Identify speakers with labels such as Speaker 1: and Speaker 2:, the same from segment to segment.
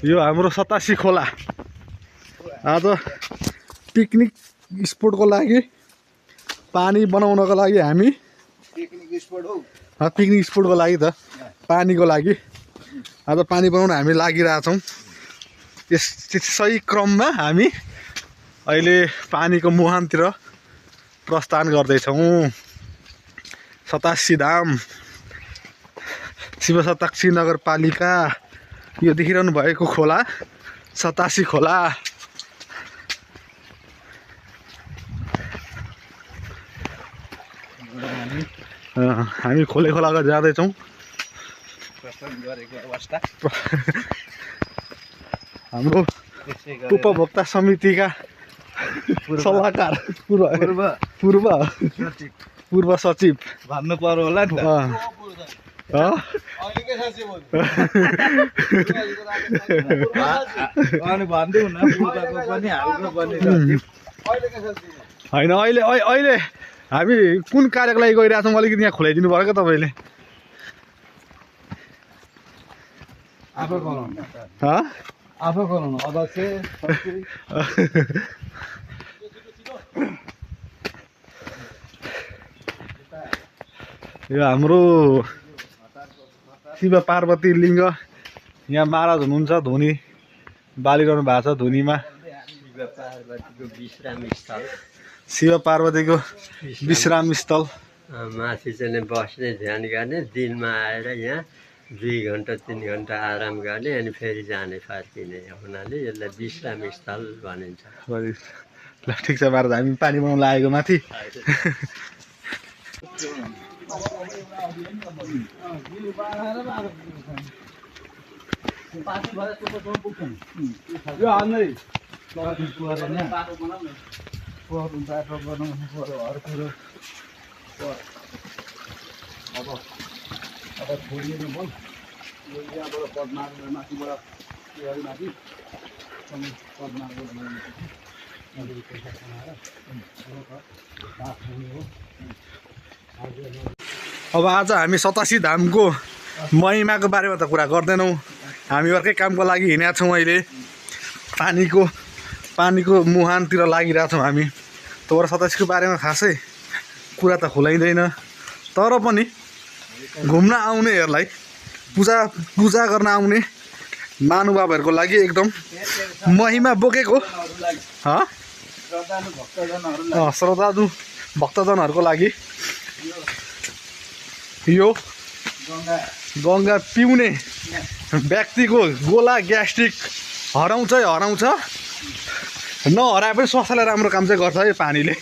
Speaker 1: यो हाम्रो सतासी खोला आज पिकनिक स्पोटको लागि पानी बनाउनको लागि हामी पिकनिक स्पोटको लागि त पानीको लागि आज पानी बनाउन हामी लागिरहेछौँ। त्यसै क्रममा हामी अहिले पानीको मुहानतिर प्रस्थान गर्दैछौँ। सतासी धाम शिवशताक्षी नगरपालिका यो देखिरहनु भएको खोला सतासी खोला। हामी खोले खोलाको जाँदैछौँ। हाम्रो उपभोक्ता समितिका सल्लाहकार पूर्व सचिव
Speaker 2: भन्नु पर्यो होला नि त। अनि भन्दिउँ न पूर्वको पनि हाम्रो पनि
Speaker 1: होइन। अहिले हामी कुन कार्यको लागि गइरहेछौँ अलिकति यहाँ खुलाइदिनु पर्यो क्या तपाईँले।
Speaker 2: आफै गराउनु अध्यक्ष
Speaker 1: यो हाम्रो शिव पार्वती लिङ्ग यहाँ महाराज हुनुहुन्छ। धुनी बालिरहनु भएको छ धुनीमा। शिव पार्वतीको विश्राम स्थल
Speaker 3: माथि चाहिँ बस्ने ध्यान गर्ने दिनमा आएर यहाँ 2 घन्टा 3 घन्टा आराम गर्ने अनि फेरि जाने फर्किने हुनाले यसलाई विश्राम स्थल भनिन्छ।
Speaker 1: ल ठिक छ महाराज हामी पानी बनाउन लागेको माथि।
Speaker 2: अब छोडिनु भयो यो यहाँबाट पदमार्ग माथिबाट माथि
Speaker 1: अब आज हामी सतासी धामको महिमाको बारेमा त कुरा गर्दैनौँ। हामी अर्कै कामको लागि हिँडेका छौँ। अहिले पानीको मुहानतिर लागिरहेछौँ हामी। तर सतासीको बारेमा खासै कुरा त खुलाइँदैन। तर पनि घुम्न आउनेहरूलाई पूजा गर्न आउने महानुभावहरूको लागि एकदम महिमा बोकेको श्रद्धालु भक्तजनहरूको लागि यो गङ्गा पिउने व्यक्तिको गोला ग्यास्ट्रिक हराउँछ नहराए पनि स्वास्थ्यलाई राम्रो काम चाहिँ गर्छ है पानीले।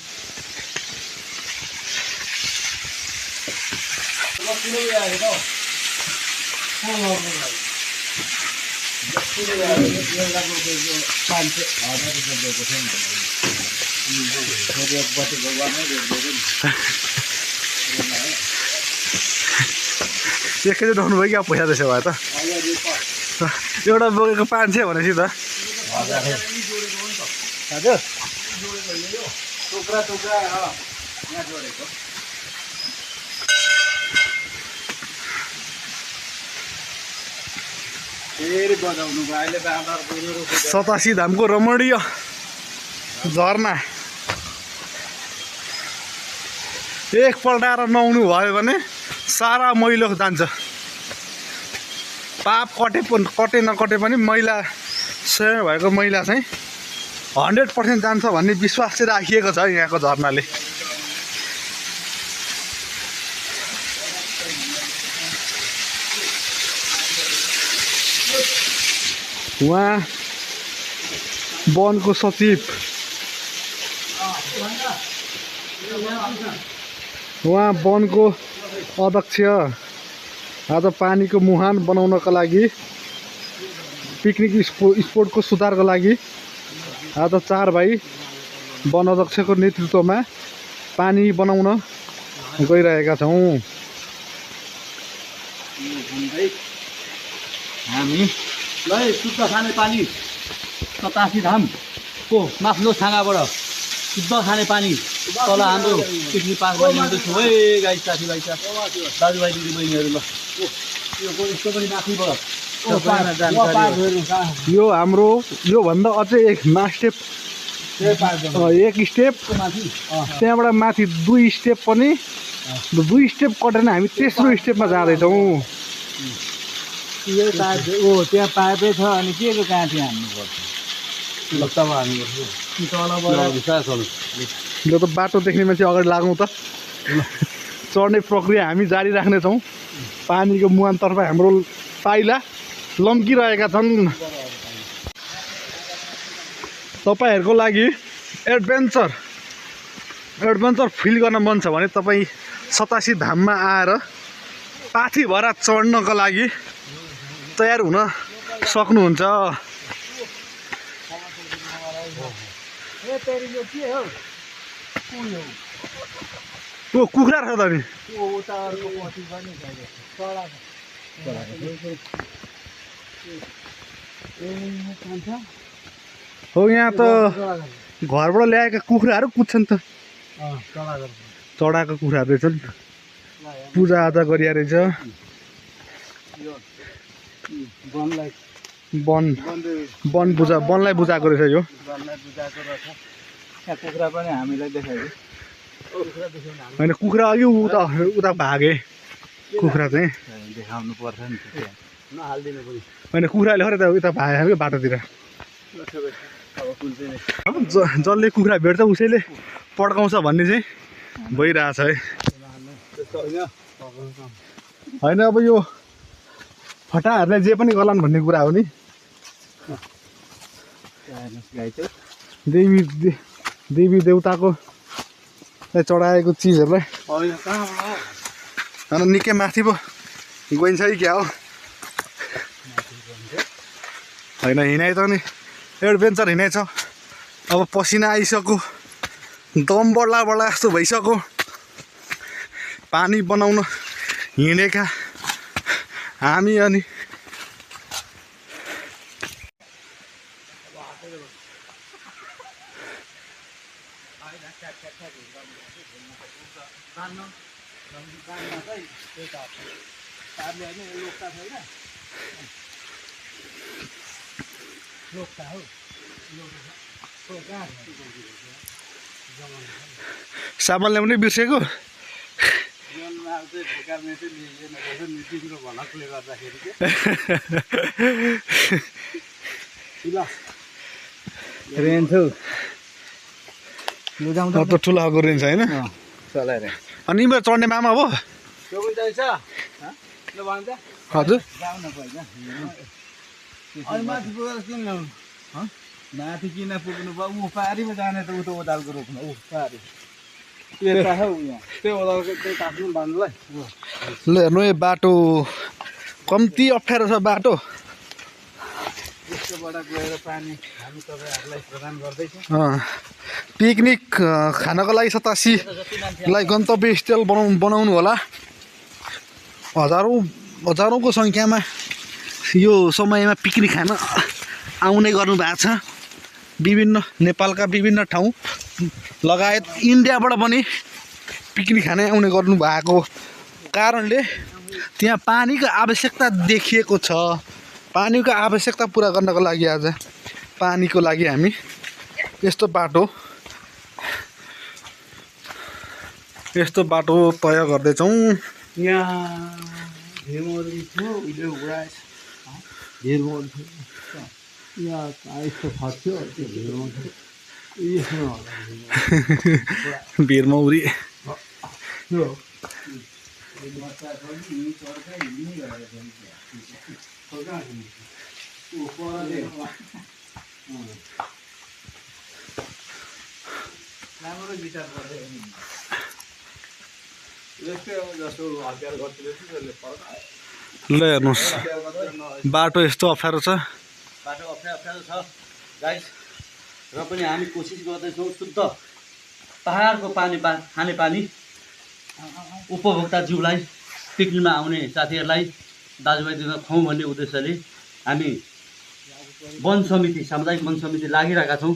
Speaker 1: एकैचोटि आउनु भयो कि अब पैसा त्यसो भए त एउटा बोकेको 500 भनेपछि त
Speaker 2: हजुर टुक्रा फेरि बजाउनु भयो अहिले
Speaker 1: सतासी धामको रमणीय झरना एकपल्ट आएर नुहाउनु भयो भने सारा मैलो जान्छ। पाप कटे नकटे पनि मैला स्वयं भएको मैला चाहिँ 100% जान्छ भन्ने विश्वास चाहिँ राखिएको छ यहाँको झरनाले। उहाँ वनको सचिव उहाँ वनको अध्यक्ष आज पानीको मुहान बनाउनको लागि पिकनिक स्पोटको सुधारको लागि आज 4 भाइ वन अध्यक्षको नेतृत्वमा पानी बनाउन गइरहेका छौँ।
Speaker 2: हामी ल शुद्ध खाने पानी सतासी धामको माथिल्लो छाँगाबाट शुद्ध खाने पानी तल हाम्रो पिकनिक पार्कमा ल्याउँदैछु है गाई साथीभाइ दाजुभाइ दिदीबहिनीहरू। ल यो यस्तो पनि माथिबाट सबैमा जानकारी हो।
Speaker 1: यो हाम्रो योभन्दा अझै एक स्टेप एक स्टेप
Speaker 2: माथि
Speaker 1: त्यहाँबाट माथि 2 स्टेप पनि 2 स्टेप कटेर हामी तेस्रो स्टेपमा जाँदैछौँ।
Speaker 2: यो पाइप त्यहाँ पाइपै छ अनि के को काँटी हान्नुपर्छ तब हान्नुपर्छ
Speaker 1: यो त बाटो देख्ने मान्छे अगाडि लागौँ त चढ्ने प्रक्रिया हामी जारी राख्नेछौँ। पानीको मुहानतर्फ हाम्रो पाइला लम्किरहेका छन्। तपाईँहरूको लागि एडभेन्चर फिल गर्न मन छ भने तपाईँ 87 धाममा आएर पाथीभरा चढ्नको लागि तयार हुन सक्नुहुन्छ। ओ कुखुरा छ त नि हो यहाँ त घरबाट ल्याएका कुखुराहरू कुद्छन् त चढाएको कुखुराहरू रहेछन्। पूजाआजा गरिया रहेछ। वनलाई बुझाएको रहेछ यो।
Speaker 2: कुखुरा पनि हामीलाई देखाइदियो
Speaker 1: होइन कुखुरा अघि उता भागे कुखुरा चाहिँ
Speaker 2: देखाउनु पर्छ नि नहालिदिनु पनि
Speaker 1: होइन कुखुराले खरै उता भागेको क्या बाटोतिर। अब जसले कुखुरा भेट्छ उसैले पड्काउँछ भन्ने चाहिँ भइरहेछ है। होइन अब यो फटाहरूले जे पनि गर्लान् भन्ने कुरा हो नि। देवी देउताको चढाएको चिजहरूलाई अनि निकै माथि पो गइन्छ कि क्या हो। होइन हिँडाइ त नि एडभेन्चर हिँडाइ छ। अब पसिना आइसक्यो दम बढ्ला जस्तो भइसक्यो। पानी बनाउन हिँडेका हामी अनि सामान ल्याउनै बिर्सेको। रेन्ज त ठुलो खालको रेन्ज होइन अनि यिनीहरू चढ्ने मामा हो हजुर।
Speaker 2: माथि किन पुग्नु भयो ऊ पारीमा जाने त ऊ त ओदालको रोक्नु ऊ पारी
Speaker 1: ल हेर्नु यो बाटो कम्ती अप्ठ्यारो छ बाटो।
Speaker 2: त्यसकोबाट गएर पानी हामी तपाईँहरूलाई प्रदान गर्दैछौँ।
Speaker 1: पिकनिक खानको लागि 87लाई गन्तव्य स्थल बनाउनु होला। हजारौँको सङ्ख्यामा यो समयमा पिकनिक खान आउने गर्नु भएको छ। विभिन्न नेपालका विभिन्न ठाउँ लगायत इन्डियाबाट पनि पिकनिक खान आउने गर्नु भएको कारणले त्यहाँ पानीको आवश्यकता देखिएको छ। पानीको आवश्यकता पुरा गर्नको लागि आज पानीको लागि हामी यस्तो बाटो तय गर्दैछौँ।
Speaker 2: यहाँ
Speaker 1: भिरमौरी ल हेर्नुहोस् बाटो यस्तो अप्ठ्यारो छ।
Speaker 2: बाटो अप्ठ्यारो छ गाइस र पनि हामी कोसिस गर्दैछौँ शुद्ध पहाडको पानी खाने पानी उपभोक्ताज्यूलाई पिकनिकमा आउने साथीहरूलाई दाजुभाइसँग खुवाउँ भन्ने उद्देश्यले हामी वन समिति सामुदायिक वन समिति लागिरहेका छौँ।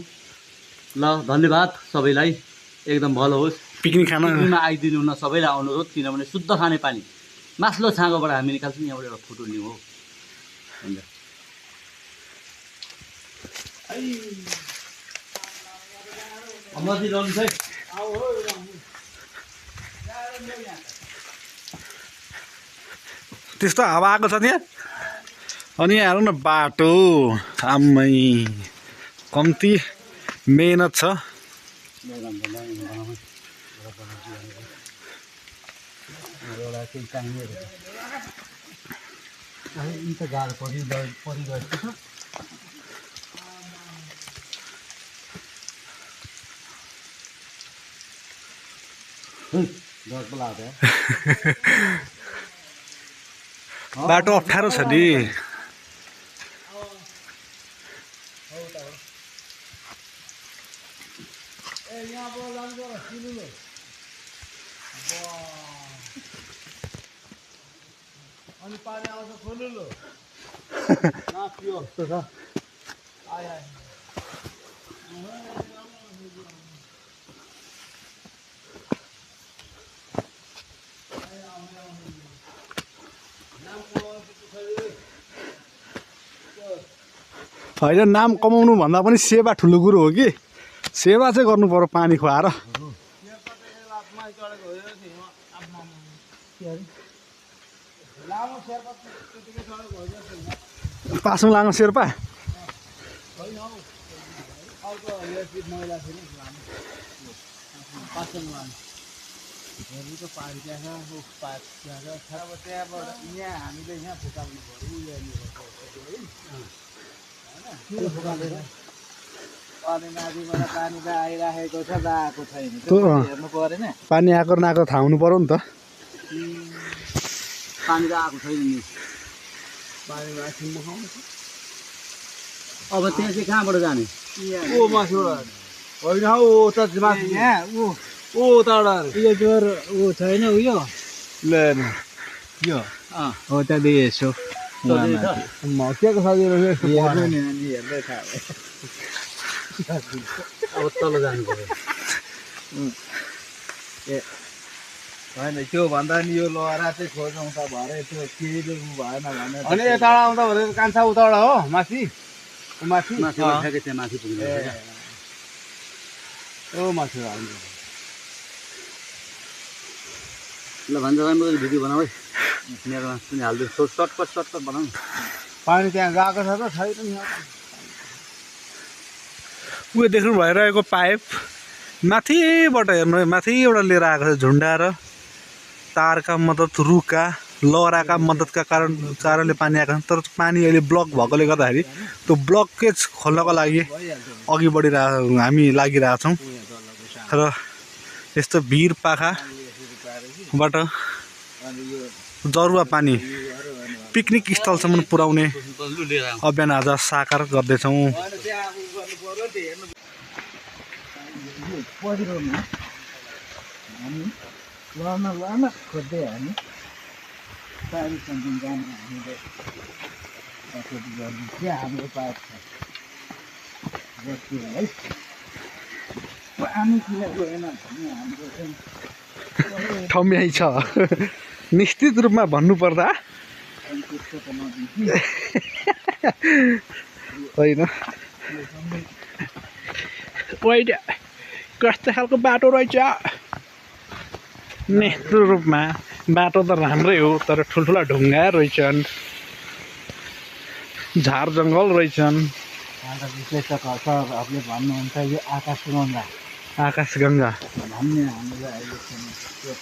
Speaker 2: ल धन्यवाद सबैलाई एकदम भलो होस्। पिकनिकमा आइदिनु न सबैलाई आउनुहोस् किनभने शुद्ध खाने पानी मास्लो छाँगोबाट हामी निकाल्छौँ। यहाँबाट एउटा फोटो लिउँ हो मसी लाउनु चाहिँ
Speaker 1: त्यस्तो हावा आएको छ त्यहाँ अनि यहाँ हेर्नु न बाटो आम्मै कम्ती मेहनत छ
Speaker 2: गाह्रो परिरहेको छ
Speaker 1: बाटो अप्ठ्यारो छ नि
Speaker 4: अनि पानी आउँछ खोल्नु लो
Speaker 1: होइन नाम कमाउनु भन्दा पनि सेवा ठुलो कुरो हो कि सेवा चाहिँ गर्नु पर्यो पानी खुवाएर पासुङ लामा शेर्पा
Speaker 4: पानी त आइराखेको छ आएको छैन हेर्नु परेन
Speaker 1: पानी आएको नआएको थाहा हुनु पर्यो नि त
Speaker 2: पानी त आएको छैन नि
Speaker 4: पानी माथि मुखाउनु
Speaker 2: अब त्यहाँ चाहिँ कहाँबाट जाने
Speaker 4: ओ मासुबाट होइन हौ ओ त माथि यहाँ ओ तल यो जोर ऊ छैन उयो ले यो हो त्यहाँदेखि यसो केको सजिलो हेर्नु नि हेर्दै थाहा
Speaker 2: अब तल जानु पर्यो
Speaker 4: ए होइन त्यो भन्दा नि यो लहरा चाहिँ खोजौँ त भरे त्यो केही भएन भने अनि यता आउँदा भनेको कान्छा उताबाट हो माथि माथि
Speaker 2: त्यहाँ माथि पुग्नु
Speaker 4: ओ माथि आउँछ
Speaker 2: ल भन्छ भिडियो बनाऊ है मेरोमा पनि हालिदियो सर्टकट बनाऊ
Speaker 4: पानी त्यहाँ गएको छ त छैन नि
Speaker 1: उयो देख्नु भइरहेको पाइप माथिबाट हेर्नु माथिबाट लिएर आएको छ झुन्डाएर तारका मद्दत रुखका लहराका मद्दतका कारणले पानी आएको छ तर पानी अहिले ब्लक भएकोले गर्दाखेरि त्यो ब्लकेज खोल्नको लागि अघि हामी लागिरहेछौँ र यस्तो भिर पाखाबाट जरुवा पानी पिकनिक स्थलसम्म पुर्याउने अभियान आज साकार गर्दैछौँ
Speaker 4: पहिरोमा हामी लड्न खोज्दै हामी पानी सम्झिन जानु हामीले कसरी गर्नु चाहिँ हाम्रो पाठ छ जस्तो है पानीतिर गएन भने हाम्रो चाहिँ
Speaker 1: ठम्याइ छ निश्चित रूपमा भन्नुपर्दा होइन कस्तो खालको बाटो रहेछ निश्चित रूपमा बाटो त राम्रै हो तर ठुल्ठुला ढुङ्गा रहेछन् झार जङ्गल रहेछन्
Speaker 4: विश्लेषकहरूले भन्नुहुन्छ यो आकाशगङ्गा
Speaker 1: आकाशगङ्गा
Speaker 4: भन्ने हामीलाई अहिलेसम्म त्यो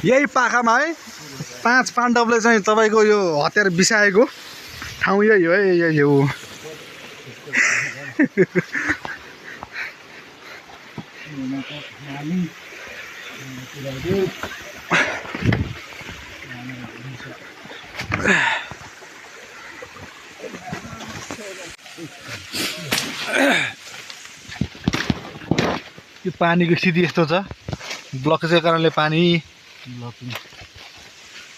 Speaker 1: यही पाखामा है 5 पाण्डवले चाहिँ तपाईँको यो हतियार बिसाएको ठाउँ यही हो है यही हो यो पानीको स्थिति यस्तो छ ब्लकेजको कारणले पानी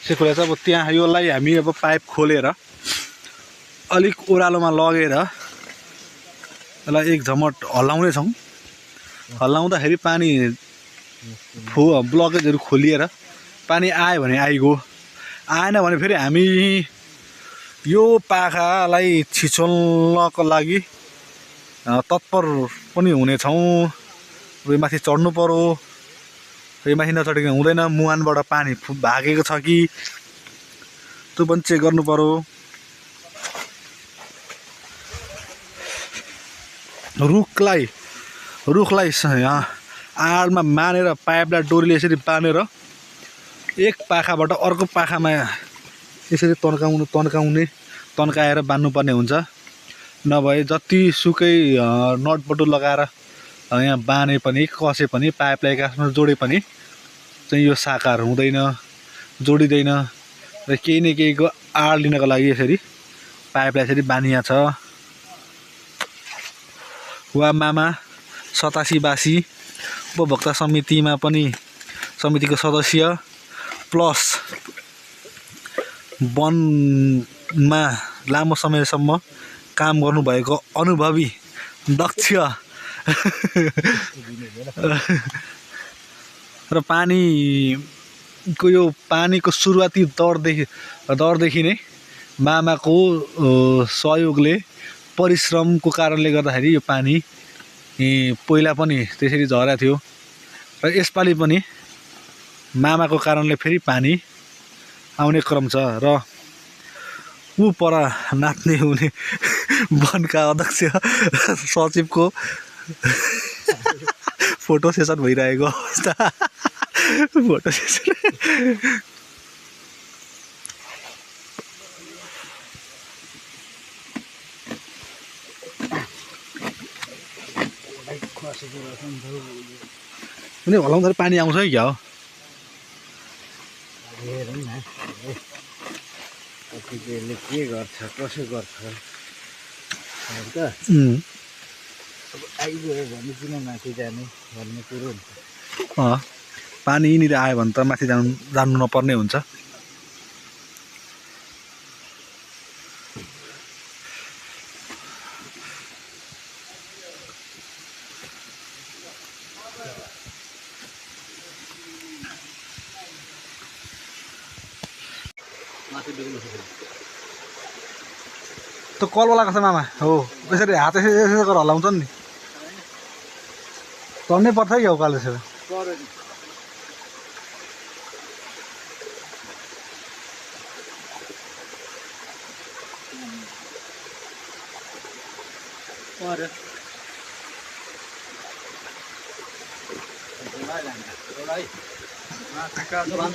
Speaker 1: सेकुरा छ अब त्यहाँ योलाई हामी अब पाइप खोलेर अलिक ओह्रालोमा लगेर यसलाई एक झमट हल्लाउनेछौँ हल्लाउँदाखेरि पानी ब्लकेजहरू खोलिएर पानी आयो भने आइगयो, आएन भने फेरि हामी यो पाखालाई छिचोल्नको लागि तत्पर पनि हुनेछौँ। यो माथि चढ्नु पर्यो, यो माथि नचढिकन हुँदैन। मुहानबाट पानी भागेको छ कि त्यो पनि चेक गर्नु पर्यो। रुखलाई आडमा मानेर पाइपलाई डोरीले यसरी बाँधेर एक पाखाबाट अर्को पाखामा यसरी तन्काएर बान्नुपर्ने हुन्छ। नभए जतिसुकै नटबटु लगाएर यहाँ बाँधे पनि कसे पनि पाइपलाई एकासँग जोडे पनि चाहिँ यो साकार हुँदैन, जोडिँदैन। र केही न केहीको आड लिनको लागि यसरी पाइपलाई यसरी बाँधिया छ। वा मामा 87 उपभोक्ता समितिको सदस्य प्लस वनमा लामो समयसम्म काम गर्नुभएको अनुभवी दक्ष र पानीको सुरुवाती दौरदेखि नै मामाको सहयोगले परिश्रमको कारणले गर्दाखेरि यो पानी पहिला पनि त्यसरी झरेको थियो र यसपालि पनि मामाको कारणले फेरि पानी आउने क्रम छ। र ऊ पर नाच्ने हुने वनका अध्यक्ष सचिवको फोटो सेसन भइरहेको अवस्था। फोटो सेसन कुनै हलाउँदाखेरि पानी आउँछ कि क्या हो?
Speaker 3: के गर्छ कसो गर्छ आइगयो भने किन माथि जाने भन्ने कुरो हुन्छ।
Speaker 1: पानी यहीँनिर आयो भने त माथि जानु नपर्ने हुन्छ। त्यो कलवाला कस्तो मामा हो त्यसरी हात यसरी गरेर हल्लाउँछ नि, चढ्नै पर्छ कि हो काल यसरी।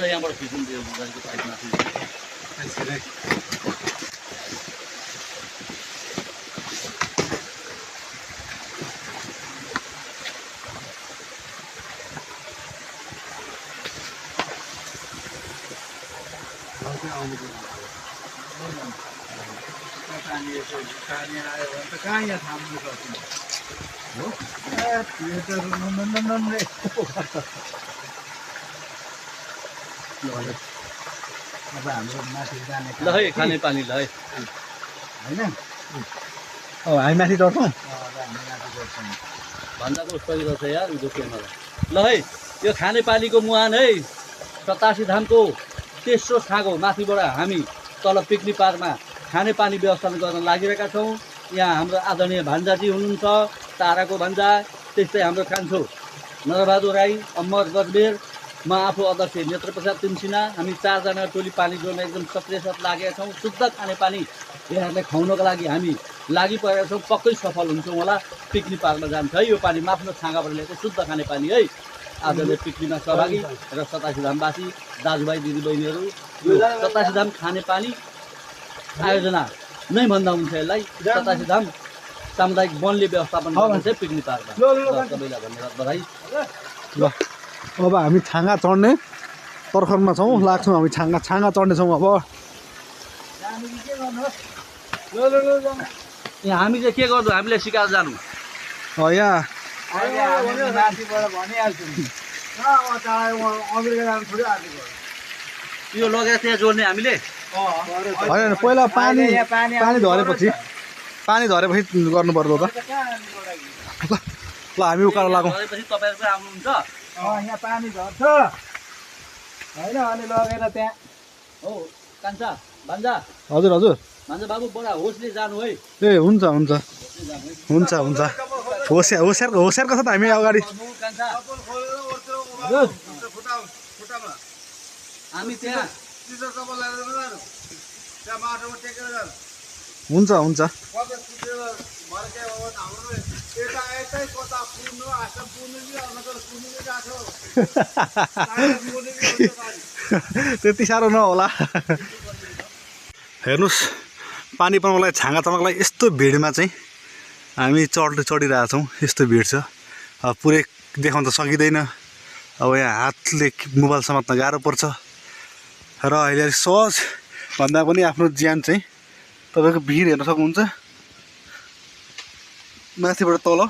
Speaker 2: यहाँबाट खिचिदियो
Speaker 4: कहाँ यहाँ थाम्नु सक्छ हो? अब हाम्रो माथि जाने
Speaker 2: ल है खाने पानी ल है
Speaker 4: होइन
Speaker 1: हामी माथि चढ्छौँ।
Speaker 2: भन्दाको उस्तो रहेछ यार दुख्यो मलाई। ल है यो खाने पानीको मुहान है 87 धामको तेस्रो छाँगो माथिबाट हामी तल पिकनिक पार्कमा खाने पानी व्यवस्थापन गर्न लागिरहेका छौँ। यहाँ हाम्रो आदरणीय भान्जाजी हुनुहुन्छ, ताराको भान्जा, त्यस्तै हाम्रो कान्छो नरबहादुर राई, अमर गजबेर, म आफू अध्यक्ष नेत्रप्रसाद तिमसिना, हामी 4 जना टोली पानी जोड्न एकदम सक्रिय साथ लागेका छौँ। शुद्ध खाने पानी यहाँहरूलाई खुवाउनको लागि हामी लागि परेका छौँ। पक्कै सफल हुन्छौँ होला। पिकनिक पार्कमा जान्छ है यो पानी माथिल्लो छाँगाबाट ल्याएको शुद्ध खाने पानी है। आजले पिकनिकमा सहभागी र 87 धामवासी दाजुभाइ दिदीबहिनीहरू यो 87 धाम खाने पानी आयोजना नै भन्दा हुन्छ यसलाई। 87 धाम सामुदायिक वनले व्यवस्थापन गर्छ पिकनिक पार्कमा। सबैलाई धन्यवाद बधाई।
Speaker 1: ल अब हामी छाँगा चढ्ने पर्खरमा छौँ, लाग्छौँ हामी छाँगा चढ्नेछौँ। अब
Speaker 2: यहाँ हामी चाहिँ के गर्छौँ, हामीले सिकाएर जानु
Speaker 1: यहाँ
Speaker 2: यो लगेर त्यहाँ जोड्ने हामीले।
Speaker 1: होइन पहिला पानी झरेपछि गर्नु पर्दो त। ल हामी उकालो लागौँ।
Speaker 2: तपाईँहरू पनि आउनुहुन्छ।
Speaker 4: यहाँ पानी झर्छ। होइन अनि लगेर त्यहाँ
Speaker 2: हो कान्छा भान्जा
Speaker 1: हजुर हजुर
Speaker 2: भान्जा बाबु बडा होसले जानु है।
Speaker 1: ए हुन्छ हुन्छ हुन्छ हुन्छ होसियारको छ त हामी अगाडि
Speaker 2: कान्छा हामी त्यहाँ
Speaker 1: हुन्छ हुन्छ त्यति साह्रो नहोला हेर्नुहोस् पानी पर्नलाई छाँगा चर्नलाई यस्तो भिडमा चाहिँ हामी चढिरहेछौँ यस्तो भिड छ पुरै देखाउन त सकिँदैन अब यहाँ हातले मोबाइल समात्न गाह्रो पर्छ र अहिले सहज भन्दा पनि आफ्नो ज्यान चाहिँ तपाईँको भिड हेर्न सक्नुहुन्छ माथिबाट तल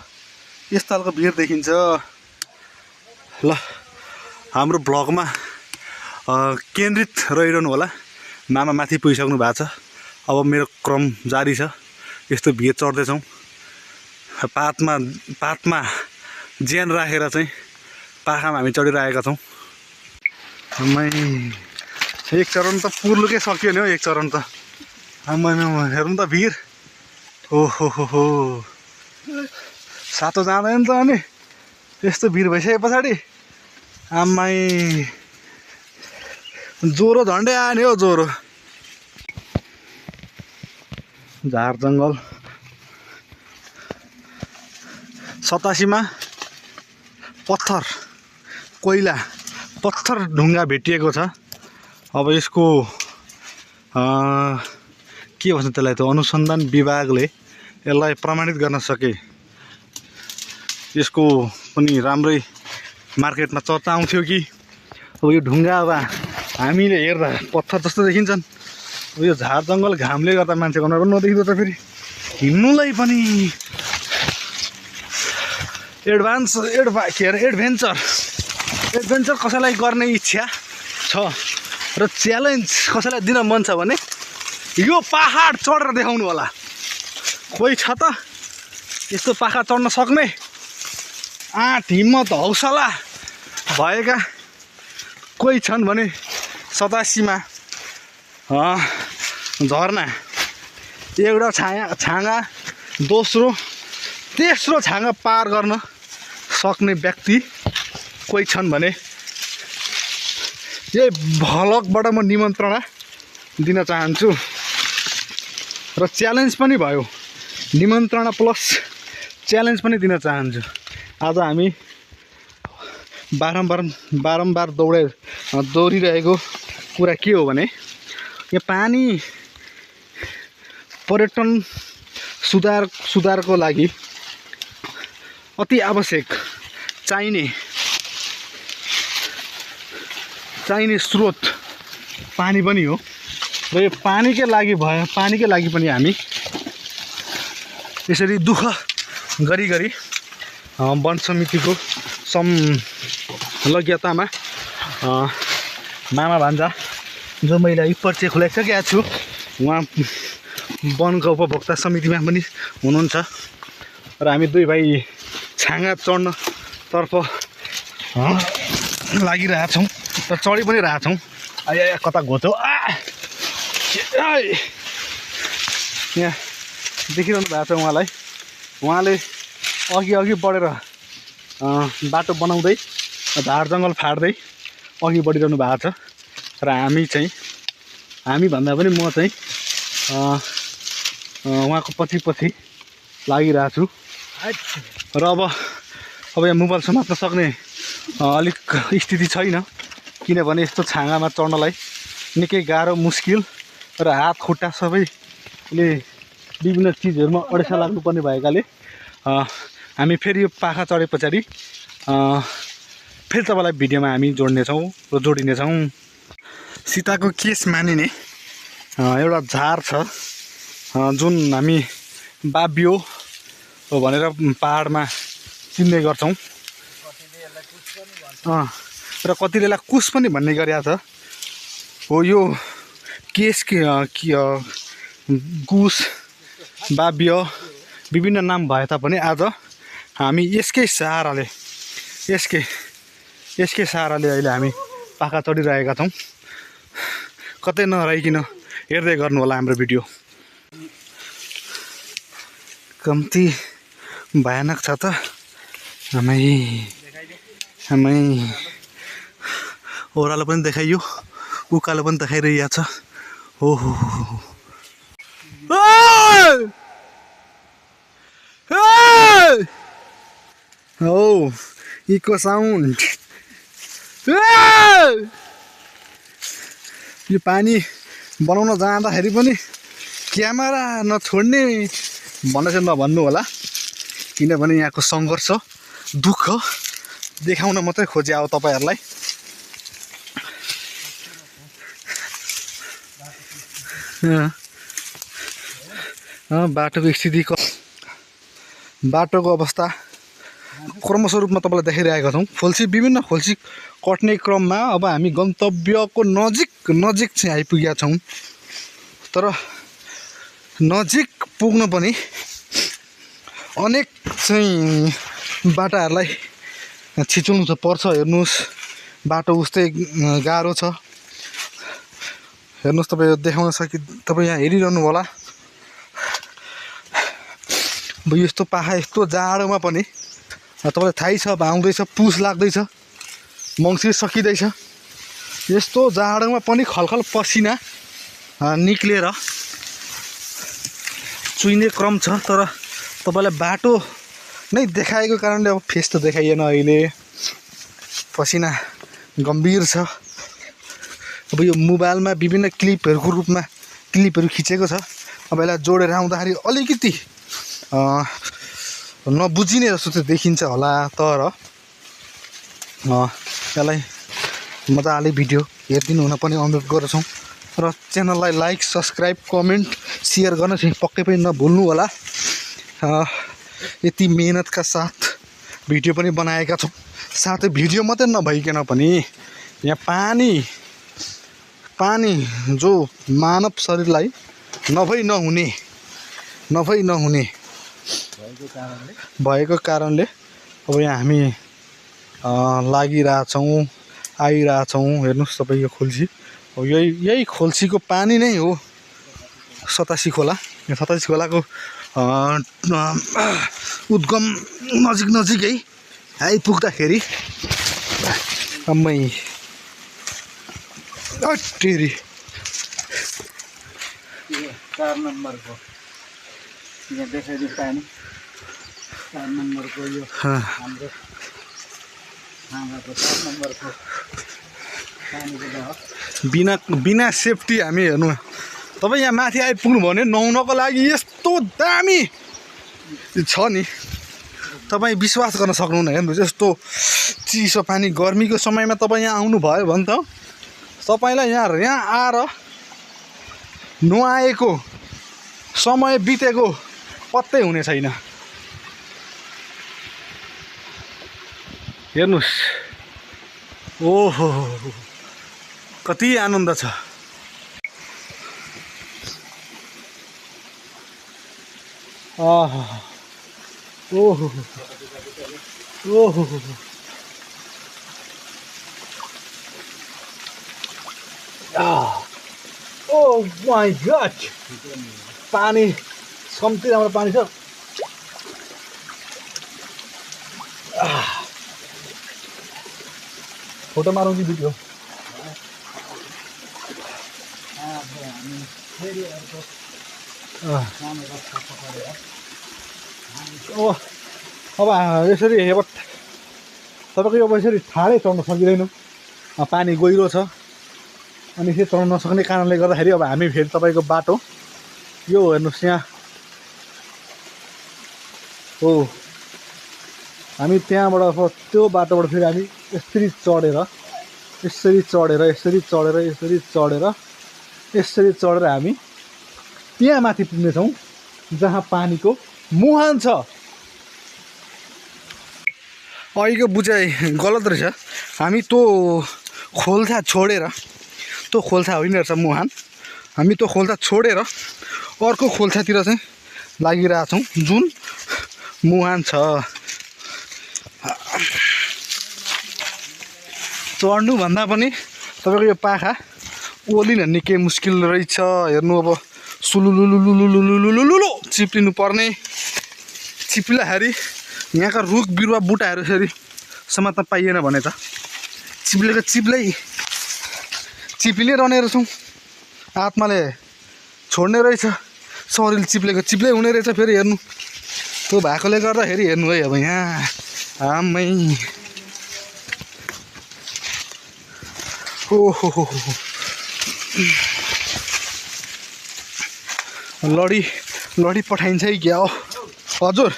Speaker 1: यस्तो खालको भिड देखिन्छ ल हाम्रो भ्लगमा केन्द्रित रहिरहनु होला मामा माथि पुगिसक्नु भएको छ अब मेरो क्रम जारी छ यस्तो भिड चढ्दैछौँ पातमा ज्यान राखेर चाहिँ पाखामा हामी चढिरहेका छौँ एक चरण त पुर्लुकै सकियो नि हौ एक चरण त हेर्नु त भिड हो सातो जाँदैन त अनि यस्तो भिड भइसके पछाडि आम्मै ज्वरो झन्डै आयो नि हौ ज्वरो झार जङ्गल 87मा पत्थर कोइला पत्थर ढुङ्गा भेटिएको छ अब यसको के भन्छ त्यसलाई त अनुसन्धान विभागले यसलाई प्रमाणित गर्न सके यसको पनि राम्रै मार्केटमा चर्चा आउँथ्यो कि अब यो ढुङ्गा अब हामीले हेर्दा पत्थर जस्तो देखिन्छन् अब यो झार जङ्गल घामले गर्दा मान्छेको अनुहार पनि नदेखिँदो त फेरि हिँड्नुलाई पनि एडभेन्चर कसैलाई गर्ने इच्छा छ र च्यालेन्ज कसैलाई दिन मन छ भने यो पहाड चढेर देखाउनु होला कोही छ त यस्तो पाखा चढ्न सक्ने आँट हिम्मत हौसला भएका कोही छन् भने 87मा झरना एउटा छाँगा तेस्रो छाँगा पार गर्न सक्ने व्यक्ति कोही छन् भने यही भ्लगबाट म निमन्त्रणा दिन चाहन्छु र च्यालेन्ज पनि भयो निमन्त्रणा प्लस च्यालेन्ज पनि दिन चाहन्छु आज हामी बारम्बार दौडिरहेको कुरा के हो भने यो पानी पर्यटन सुधारको लागि अति आवश्यक चाहिने स्रोत पानी पनि हो र यो पानीकै लागि पनि हामी यसरी दुःख गरी वन समितिको संलग्नतामा मामा भान्जा जो मैले परिचय खुलाइसकेको छु उहाँ वनको उपभोक्ता समितिमा पनि हुनुहुन्छ र हामी दुई भाइ छाँगा चढ्नतर्फ लागिरहेछौँ र चढी पनि रहेछौँ कता घोचो यहाँ देखिरहनु भएको छ उहाँले अघि बढेर बाटो बनाउँदै झार जङ्गल फाड्दै अघि बढिरहनु भएको छ र हामी भन्दा पनि म चाहिँ उहाँको पछि लागिरहेको छु र अब यहाँ मोबाइल समात्न सक्ने अलिक स्थिति छैन किनभने यस्तो छाँगामा चढ्नलाई निकै गाह्रो मुस्किल र हात खुट्टा सबैले विभिन्न चिजहरूमा अडेसा लाग्नुपर्ने भएकाले हामी फेरि यो पाखा चढे पछाडि फेरि तपाईँलाई भिडियोमा हामी जोडिनेछौँ सीताको केस मानिने एउटा झार छ जुन हामी बाबियो भनेर पहाडमा चिन्ने गर्छौँ र कतिले यसलाई कुस पनि भन्ने गरेको छ हो यो केस कुस बाबियो विभिन्न नाम भए तापनि आज हामी यसकै सहाराले अहिले हामी पाखा चढिरहेका छौँ। कतै नहराइकन हेर्दै गर्नु होला हाम्रो भिडियो। कम्ती भयानक छ त हामी ओह्रालो पनि देखाइयो, उकालो पनि देखाइरहेको छ। हो इको साउन्ड। यो पानी बनाउन जाँदाखेरि पनि क्यामेरा नछोड्ने भनेर चाहिँ नभन्नु होला, किनभने यहाँको सङ्घर्ष दुःख देखाउन मात्रै खोजे अब तपाईँहरूलाई। बाटोको स्थिति, बाटोको अवस्था क्रमशः रूपमा तपाईँलाई देखाइरहेका छौँ। विभिन्न खोल्सी कट्ने क्रममा अब हामी गन्तव्यको नजिक चाहिँ आइपुगेका छौँ। तर नजिक पुग्न पनि अनेक चाहिँ बाटाहरूलाई छिचुल्नु त पर्छ। हेर्नुहोस् बाटो उस्तै गाह्रो छ। हेर्नुहोस् तपाईँ देखाउन तपाईँ यहाँ हेरिरहनु होला। अब यस्तो पाखा यस्तो जाडोमा पनि तपाईँलाई थाहै छ अब आउँदैछ, पुस लाग्दैछ, मङ्सिर सकिँदैछ। यस्तो जाडोमा पनि खलखल पसिना निक्लेर चुइने क्रम छ। तर तपाईँलाई बाटो नै देखाएको कारणले अब फेस त देखाइएन। अहिले पसिना गम्भीर छ। अब यो मोबाइलमा विभिन्न क्लिपहरू खिचेको छ। अब यसलाई जोडेर आउँदाखेरि अलिकति नबुझिने जस्तो चाहिँ देखिन्छ होला। तर यसलाई मजाले भिडियो हेरिदिनु हुन पनि अनुरोध गर्छौँ। र च्यानललाई लाइक, सब्सक्राइब, कमेन्ट, सेयर गर्न चाहिँ पक्कै पनि नभुल्नु होला। यति मेहनतका साथ भिडियो पनि बनाएका छौँ। साथै भिडियो मात्रै नभइकन पनि यहाँ पानी जो मानव शरीरलाई नभई नहुने भएको कारणले अब यहाँ हामी लागिरहेछौँ, आइरहेछौँ। हेर्नुहोस् तपाईँ यो खोल्सी, अब यही खोल्सीको पानी नै हो सतासी खोला। यो सतासी खोलाको उद्गम नजिकै आइपुग्दाखेरि टेरी
Speaker 4: 4 नम्बरको यहाँ देखाइदियो पानी। 4 नम्बरको यो हाम्रो हाँगाको 4 नम्बरको पानीको दह।
Speaker 1: बिना सेफ्टी हामी हेर्नु, तपाईँ यहाँ माथि आइपुग्नु भने नुहाउनको लागि यस्तो दामी छ नि, तपाईँ विश्वास गर्न सक्नुहुन्न। हेर्नुहोस् यस्तो चिसो पानी। गर्मीको समयमा तपाईँ यहाँ आउनुभयो भने त तपाईँलाई यहाँ आएर नुहाएको समय बितेको पत्तै हुने छैन। हेर्नुहोस्, ओहो कति आनन्द छ। ओहो ओह माई गॉड, पानी कम्ती राम्रो पानी छ। फोटो मारौँ कि भिडियो? अब यसरी अब तपाईँको अब यसरी ठाडै चढ्न सकिँदैन, पानी गहिरो छ। अनि फेरि चढ्न नसक्ने कारणले गर्दाखेरि अब हामी फेरि तपाईँको बाटो यो हेर्नुहोस् यहाँ हो। हामी त्यहाँबाट अब त्यो बाटोबाट फेरि हामी यसरी चढेर हामी त्यहाँ माथि पुग्नेछौँ जहाँ पानीको मुहान छ। अहिलेको बुझाइ गलत रहेछ। हामी त्यो खोल्सा छोडेर, त्यो खोल्सा होइन रहेछ मुहान, हामी त्यो खोल्सा छोडेर अर्को खोल्सातिर चाहिँ लागिरहेछौँ जुन मुहान छ। चढ्नुभन्दा पनि तपाईँको यो पाखा ओलिन निकै मुस्किल रहेछ हेर्नु अब सुलुलुलुलुलुलुलुलुलु चिप्लिनु पर्ने चिप्लिँदाखेरि यहाँका रुख बिरुवा बुट्टाहरू यसरी समात्न पाइएन भने त चिप्लेको चिप्लिनै रहने रहेछौँ आत्माले छोड्ने रहेछ शरीर चिप्लेको चिप्लै हुने रहेछ फेरि हेर्नु त्यो भएकोले गर्दाखेरि हेर्नु है अब यहाँ आमै ओहो लडी पठाइन्छ है क्या हो हजुर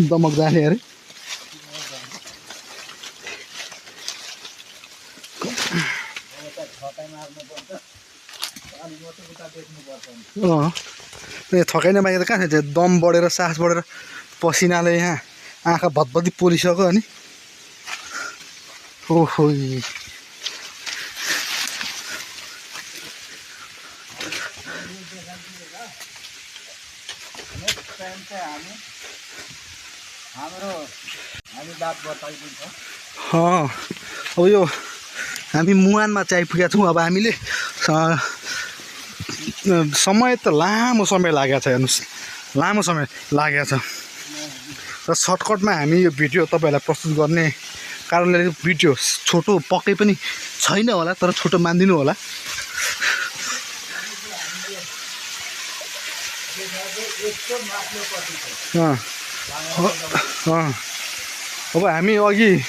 Speaker 1: दमक जाने अरे थकाइ नमागे त कहाँ छ दम बढेर सास बढेर पसिनाले यहाँ आँखा भतभती पोलिसक्यो अनि ओहो अब यो हामी मुहानमा चाहिँ आइपुगेका छौँ अब हामीले समय त लामो समय लागेको छ हेर्नुहोस् लामो समय लागेको छ र सर्टकटमा हामी यो भिडियो तपाईँहरूलाई प्रस्तुत गर्ने कारणले भिडियो छोटो पक्कै पनि छैन होला तर छोटो मानिदिनु होला अब हामी अघि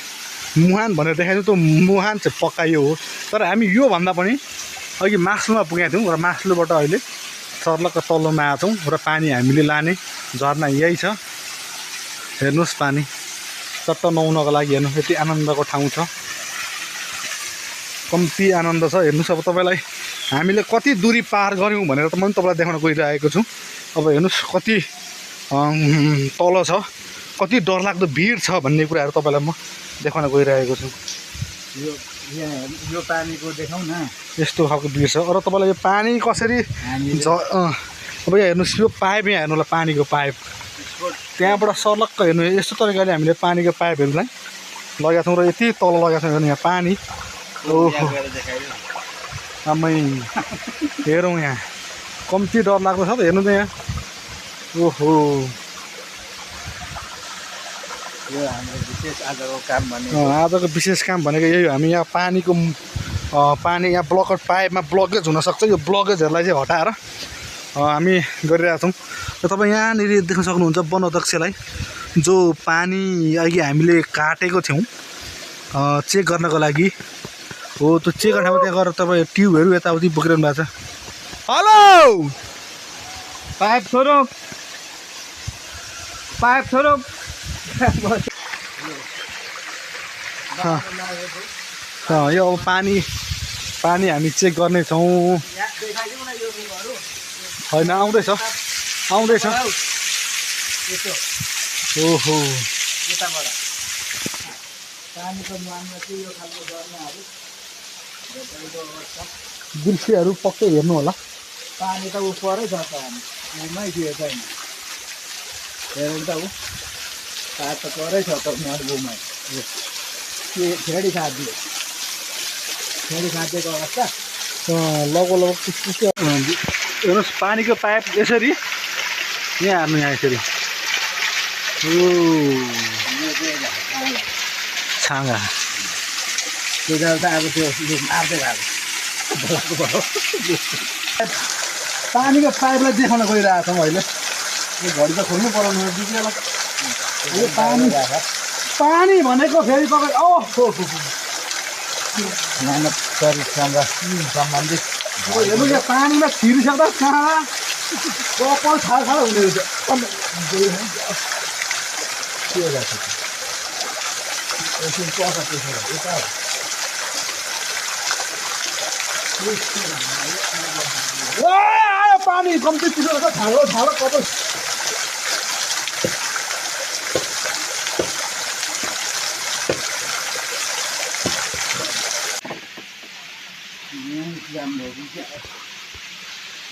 Speaker 1: मुहान भनेर देखाएको त्यो मुहान चाहिँ पक्का यो हो तर हामी योभन्दा पनि अघि मास्लुमा पुगेका थियौँ र मास्लुबाट अहिले सर्लक्क तल्लोमा आएको छौँ र पानी हामीले लाने झरना यही छ हेर्नुहोस् पानी चट्ट नुहाउनको लागि हेर्नु यति आनन्दको ठाउँ छ कम्ती आनन्द छ हेर्नुहोस् अब तपाईँलाई हामीले कति दूरी पार गऱ्यौँ भनेर त म पनि तपाईँलाई देखाउन गइरहेको छु अब हेर्नुहोस् कति तल छ कति डरलाग्दो भिड छ भन्ने कुराहरू तपाईँलाई म देखाउन गइरहेको छु
Speaker 4: यो पानीको देखाउँ न
Speaker 1: यस्तो खालको भिड छ र तपाईँलाई यो पानी कसरी अब यहाँ हेर्नुहोस् यो पाइप यहाँ हेर्नु होला पानीको पाइप त्यहाँबाट सर्लक्क हेर्नु यस्तो तरिकाले हामीले पानीको पाइपहरूलाई लगाएका छौँ र यति तल लगाएका छौँ हेर्नु यहाँ पानी ओहो आमै हेरौँ यहाँ कम्ती डर लाग्दो छ त हेर्नु त यहाँ ओहो आजको विशेष काम भनेको यही हो हामी यहाँ पानीको पानी यहाँ ब्लकेट पाइपमा ब्लकेज हुनसक्छ यो ब्लकेजहरूलाई चाहिँ हटाएर हामी गरिरहेका छौँ र तपाईँ यहाँनिर देख्न सक्नुहुन्छ वन अध्यक्षलाई जो पानी अघि हामीले काटेको थियौँ चेक गर्नको लागि हो त्यो चेक गर्ने ठाउँमा त्यहाँ गएर तपाईँ ट्युबहरू यताउति बोकिरहनु भएको छ हेलो
Speaker 4: पाइप छोडो
Speaker 1: यो अब पानी हामी चेक गर्नेछौँ होइन आउँदैछ ओहो दृश्यहरू पक्कै हेर्नु होला
Speaker 4: पानी त ऊ परै छ त उमै थियो छैन हेर्नु त ऊ पाइप त परै छ त उमै के फेरि खादिएको अवस्था
Speaker 1: लगभग हेर्नुहोस् पानीको पाइप यसरी यहाँ हार्नु यहाँ यसरी छाँगा
Speaker 4: त्यो त अब त्यो मार्दै भएको
Speaker 1: पानीको पाइपलाई देखाउन गइरहेको छौँ अहिले यो घडी त खोल्नु पराउनु यो पानी भनेको फेरि तपाईँ
Speaker 4: मेहनत परिश्रम सम्बन्धित
Speaker 1: हेर्नु यहाँ पानीमा छिरिसक्दा कहाँ कपाल छाडा हुने रहेछ आयो पानी कम्ती चिसो छ छाडो कपाल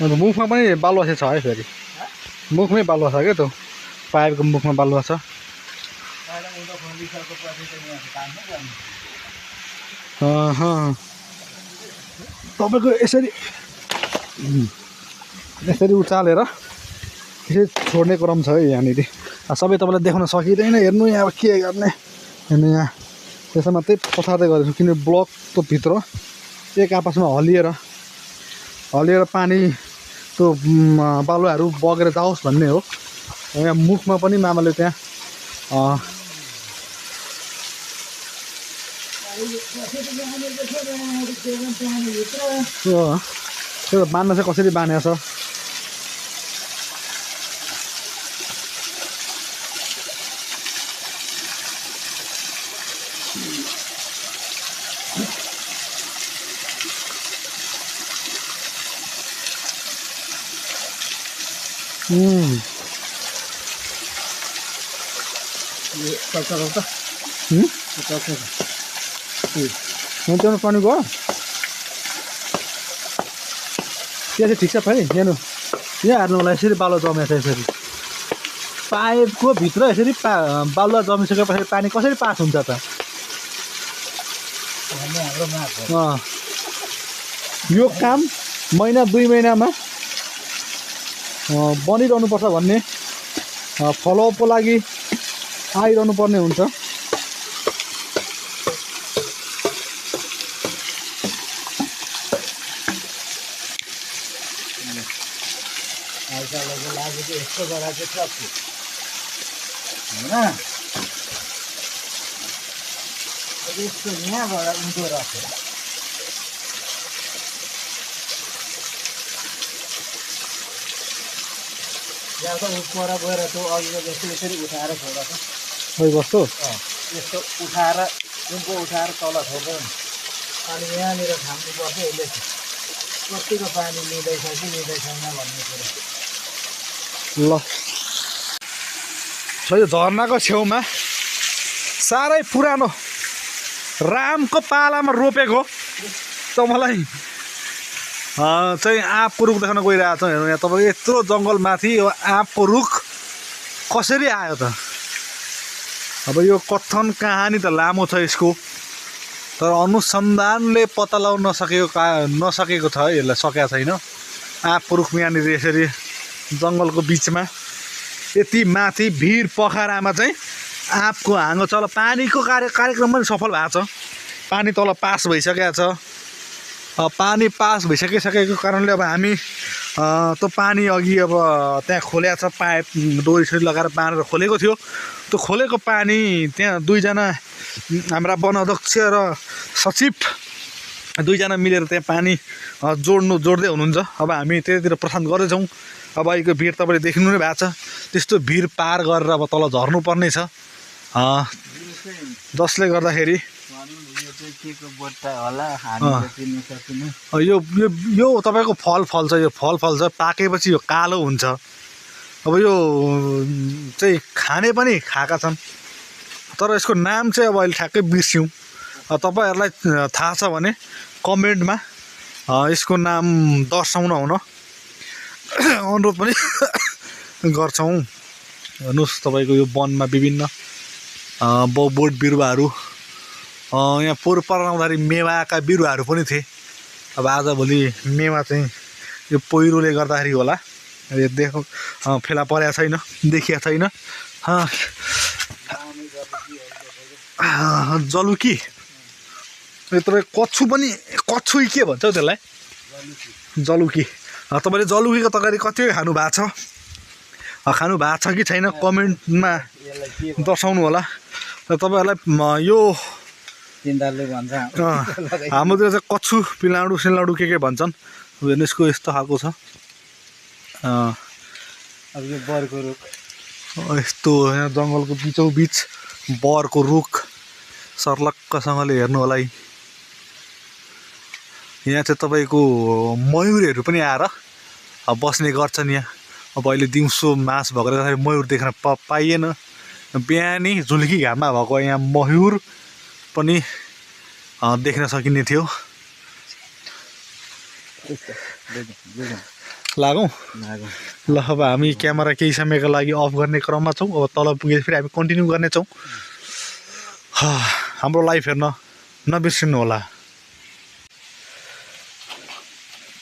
Speaker 1: अन्त मुखमा पनि बालुवा छ है फेरि मुखमै बालुवा छ क्या त्यो पाइपको मुखमा बालुवा छ तपाईँको यसरी उचालेर यसरी छोड्ने क्रम छ है यहाँनिर सबै तपाईँलाई देखाउन सकिँदैन हेर्नु यहाँ अब के गर्ने हेर्नु यहाँ त्यसमा त्यही पछार्दै गरेको छु किनभने ब्लकको भित्र एक आपसमा हलिएर पानी त्यो बालुवाहरू बगेर जाओस् भन्ने हो यहाँ मुखमा पनि मामाले त्यहाँ त्यो बाँध्न चाहिँ कसरी बाँधेको छ त्यो पानी गयो त्यो चाहिँ ठिक छ फेरि हेर्नु यहाँ हार्नु होला यसरी बालुवा जमेको छ यसरी पाइपको भित्र यसरी बालुवा जमिसकेपछि पानी कसरी पास हुन्छ त यो काम महिना 2 महिनामा बनिरहनुपर्छ भन्ने फलोअपको लागि आइरहनु पर्ने हुन्छ
Speaker 4: यस्तो गरेर चाहिँ सक्छु होइन यस्तो यहाँबाट उँधो राखेर यहाँ त पर गएर त्यो अघिको जस्तो यसरी उठाएर छोडेको
Speaker 1: खोइ कस्तो
Speaker 4: यस्तो उठाएर उँभो उठाएर तल छोड्दैन अनि यहाँनिर थाम्नुपर्छ यसले कतिको पानी लिँदैछ कि लिँदैछैन भन्ने कुरा
Speaker 1: ल यो झर्नाको छेउमा साह्रै पुरानो रामको पालामा रोपेको तपाईँलाई चाहिँ आँपको रुख देख्न गइरहेको छ हेर्नु यहाँ तपाईँको यत्रो जङ्गलमाथि यो आँपको रुख कसरी आयो त अब यो कथन कहानी त लामो छ यसको तर अनुसन्धानले पत्ता लगाउन नसकेको छ यसलाई सकेको छैन आँपको रुख यहाँनिर यसरी जङ्गलको बिचमा यति माथि भिर पोखरामा चाहिँ आँपको हाँगो चल पानीको कार्यक्रम पनि सफल भएको छ पानी तल पास भइसकेको छ पानी पास भइसकिसकेको कारणले अब हामी त्यो पानी अघि अब त्यहाँ खोलेको छ पाइप डोरीसरी लगाएर बाँधेर खोलेको थियो त्यो खोलेको पानी त्यहाँ 2 जना हाम्रा वन अध्यक्ष र सचिव 2 जना मिलेर त्यहाँ पानी जोड्दै हुनुहुन्छ अब हामी त्यतातिर प्रस्थान गर्दैछौँ अब अहिलेको भिड तपाईँले देख्नु नै भएको छ त्यस्तो भिड पार गरेर अब तल झर्नुपर्ने छ जसले गर्दाखेरि यो तपाईँको फल फल्छ यो फल फल्छ पाकेपछि यो कालो हुन्छ अब यो चाहिँ खाने पनि खाएका छन् तर यसको नाम चाहिँ अब अहिले ठ्याक्कै बिर्स्यौँ तपाईँहरूलाई थाहा छ भने कमेन्टमा यसको नाम दर्शाउन हुन अनुरोध पनि गर्छौँ हेर्नुहोस् तपाईँको यो वनमा विभिन्न बोट बिरुवाहरू यहाँ पोहोर पराउँदाखेरि मेवाका बिरुवाहरू पनि थिए अब आजभोलि मेवा चाहिँ यो पहिरोले गर्दाखेरि होला यो फेला परेको छैन देखिएको छैन जलुकी तपाईँ कच्छु के भन्छ हौ त्यसलाई जलुकी तपाईँले जलुकीको तरकारी कति खानु भएको छ कि छैन कमेन्टमा दर्शाउनु होला र तपाईँहरूलाई यो हाम्रोतिर चाहिँ कच्छु पिलाडु सिलाडु के भन्छन् हेर्नुहोस् यस्तो खालको छ
Speaker 4: अब यो बरको रुख
Speaker 1: यस्तो यहाँ जङ्गलको बिचौँ बिच बरको रुख सर्लक्कसँगले हेर्नु होला यहाँ चाहिँ तपाईँको मयुरहरू पनि आएर बस्ने गर्छन् यहाँ अब अहिले दिउँसो मास भएकोले गर्दाखेरि मयुर देख्न पाइएन बिहानी झुल्की घाममा भएको यहाँ मयुर पनि देख्न सकिने थियो लागौँ ल अब हामी क्यामेरा केही समयको लागि अफ गर्ने क्रममा छौँ अब तल पुगेर फेरि हामी कन्टिन्यू गर्नेछौँ हाम्रो लाइफ हेर्न नबिर्सिनु होला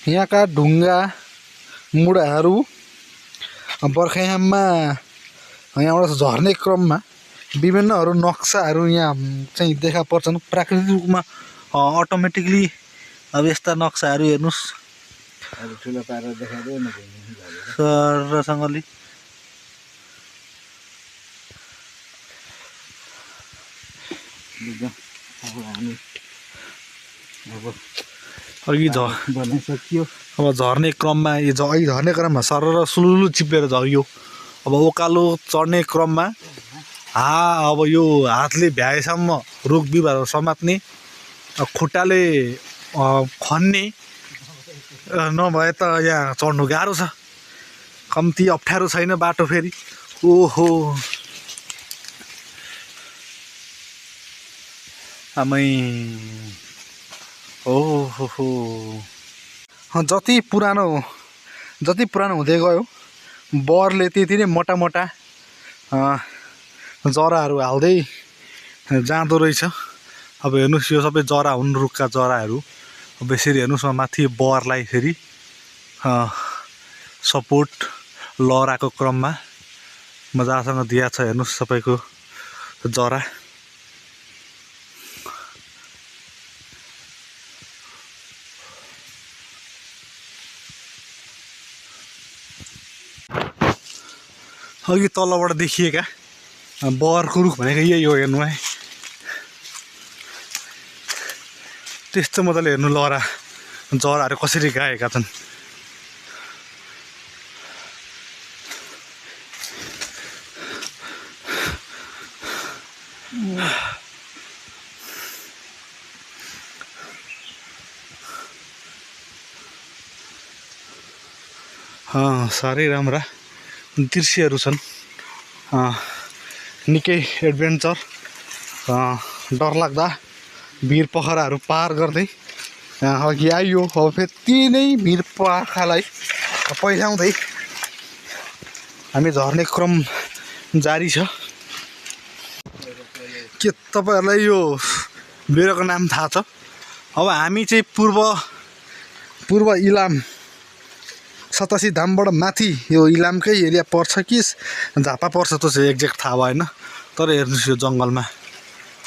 Speaker 1: यहाँका ढुङ्गा मुढाहरू बर्खायाममा यहाँबाट झर्ने क्रममा विभिन्नहरू नक्साहरू यहाँ चाहिँ देखा पर्छन् प्राकृतिक रूपमा अटोमेटिकली अब यस्ता नक्साहरू हेर्नुहोस्
Speaker 4: ठुलो पारेर देखाइदियो न
Speaker 1: सरसँगले
Speaker 4: हामी
Speaker 1: अघि
Speaker 4: बनाइसकियो
Speaker 1: अब झर्ने क्रममा यो झर्ने क्रममा सर र सुलुलु चिप्लेर झर्यो अब उकालो चढ्ने क्रममा अब यो हातले भ्याएसम्म रुख बिरुवाहरू समात्ने खुट्टाले खन्ने नभए त यहाँ चढ्नु गाह्रो छ कम्ती अप्ठ्यारो छैन बाटो फेरि ओहो आमै ओहो जति पुरानो हुँदै गयो बरले त्यति नै मोटा मोटा जराहरू हाल्दै जाँदो रहेछ अब हेर्नुहोस् यो सबै जरा हुन् रुखका जराहरू अब यसरी हेर्नुहोस् न माथि बरलाई फेरि सपोर्ट लहराको क्रममा मजासँग दिएको छ हेर्नुहोस् सबैको जरा अघि तलबाट देखिएका बरको रुख भनेको यही हो हेर्नु है त्यस्तो मजाले हेर्नु लहरा जराहरू कसरी गाएका छन् साह्रै राम्रा दृश्यहरू छन् निकै एडभेन्चर डरलाग्दा भिर पोखराहरू पार गर्दै अघि आइयो अब फेरि ती नै भिर पोखरालाई पहिलाउँदै हामी झर्ने क्रम जारी छ के तपाईँहरूलाई यो बेरोको नाम थाहा छ अब हामी चाहिँ पूर्व इलाम सतासी धामबाट माथि यो इलामकै एरिया पर्छ कि झापा पर्छ त्यो चाहिँ एक्ज्याक्ट थाहा भएन तर हेर्नुहोस् यो जङ्गलमा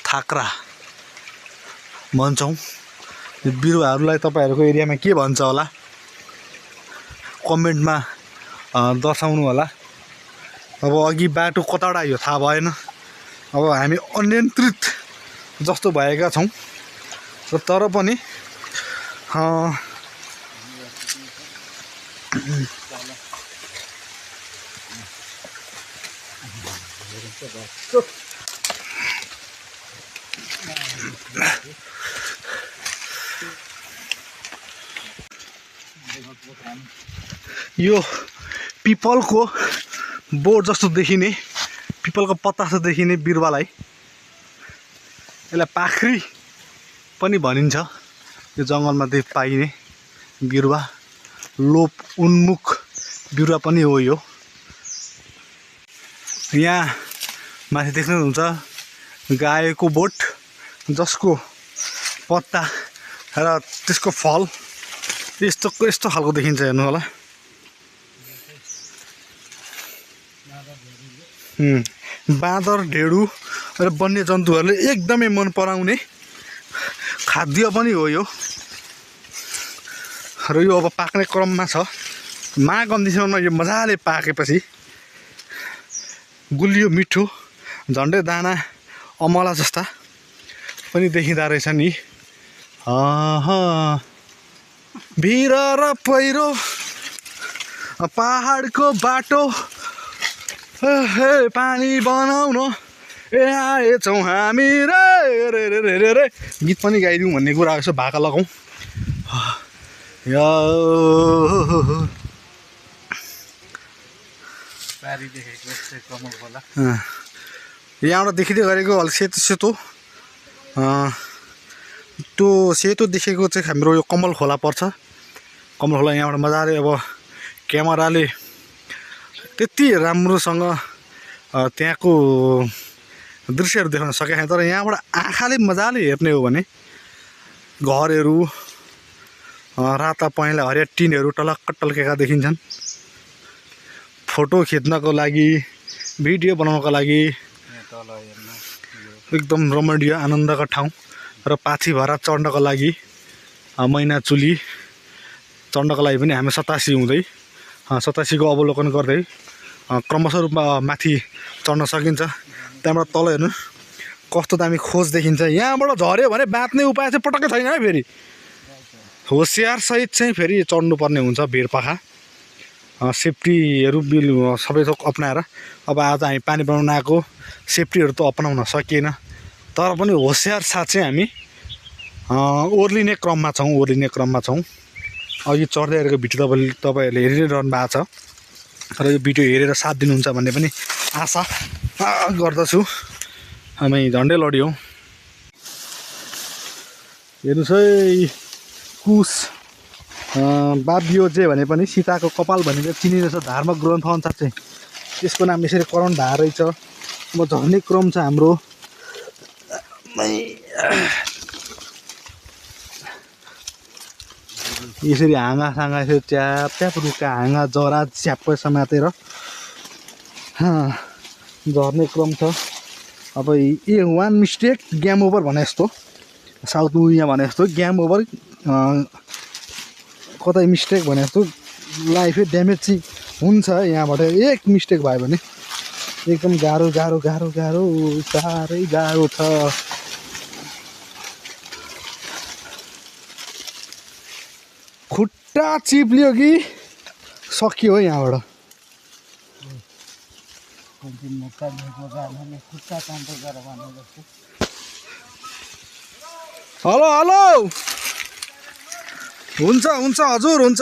Speaker 1: थाक्रा भन्छौँ यो बिरुवाहरूलाई तपाईँहरूको एरियामा के भन्छ होला कमेन्टमा दर्शाउनु होला अब अघि बाटो कताबाट आयो थाहा भएन अब हामी अनियन्त्रित जस्तो भएका छौँ र तर पनि यो पिपलको बोट जस्तो देखिने पिपलको पत्ता जस्तो देखिने बिरुवालाई यसलाई पाख्री पनि भनिन्छ यो जङ्गलमा पाइने बिरुवा लोप उन्मुख बिरुवा पनि हो यो यहाँ माथि देख्नुहुन्छ गाएको बोट जसको पत्ता र त्यसको फल यस्तो खालको देखिन्छ हेर्नु होला बाँदर ढेडु र वन्यजन्तुहरूले एकदमै मन पराउने खाद्य पनि हो यो र यो अब पाक्ने क्रममा छ माघ अन्तिसम्म यो मजाले पाकेपछि गुलियो मिठो झन्डै दाना अमला जस्ता पनि देखिँदो रहेछ नि भिर र पहिरो पहाडको बाटो हे पानी बनाउन ए आएछौँ हामी रे रे रे रे रे गीत पनि गाइदिउँ भन्ने कुरा यसो भाका लगाउँ यहाँबाट देखिँदै गरेको अलिक सेतो त्यो सेतो देखेको चाहिँ हाम्रो यो कमल खोला पर्छ कमल खोला यहाँबाट मजाले अब क्यामेराले त्यति राम्रोसँग त्यहाँको दृश्यहरू देखाउन सकेको छैन। तर यहाँबाट आँखाले मजाले हेर्ने हो भने घरहरू राता पहेँला हरिया टिनहरू टलक्क टल्केका देखिन्छन्। फोटो खिच्नको लागि भिडियो बनाउनको लागि एकदम रमणीय आनन्दका ठाउँ र पाथी भरा चढ्नको लागि मैनाचुली चढ्नको लागि पनि हामी 87 हुँदै 87 को अवलोकन गर्दै क्रमशः रूपमा माथि चढ्न सकिन्छ। त्यहाँबाट तल हेर्नु कस्तो दामी खोज देखिन्छ। यहाँबाट झऱ्यो भने बाँच्ने उपाय चाहिँ पटक्कै छैन है। फेरि होसियार सहित चाहिँ फेरि चढ्नुपर्ने हुन्छ भिरपाखा सेफ्टीहरू बिल सबै थोक अपनाएर। अब आज हामी पानी बनाउन आएको सेफ्टीहरू त अपनाउन सकिएन तर पनि होसियार साथ चाहिँ हामी ओर्लिने क्रममा छौँ। अघि चढ्दै गरेको भिडियो तपाईँहरूले हेरिरहनु भएको छ र यो भिडियो हेरेर साथ दिनुहुन्छ भन्ने पनि आशा गर्दछु। हामी झन्डै लड्यौँ। हेर्नुहोस् है कुश बाबियोजे भने पनि सीताको कपाल भनेर चिनिरहेछ धार्मिक ग्रन्थ अनुसार चाहिँ त्यसको नाम यसरी करण भा रहेछ। म झर्ने क्रम छ हाम्रो। यसरी हाँगासाँगा यसरी च्याप च्याप रुखका हाँगा जरा च्याप्पै समातेर झर्ने क्रम छ। अब वान मिस्टेक गेम ओभर भने जस्तो साउथ मुभीमा भने जस्तो गेम ओभर कतै मिस्टेक भने जस्तो लाइफै ड्यामेज चाहिँ हुन्छ। यहाँबाट एक मिस्टेक भयो भने एकदम गाह्रो साह्रै गाह्रो छ। खुट्टा चिप्लियो कि सकियो है यहाँबाट। हेलो हुन्छ हजुर हुन्छ।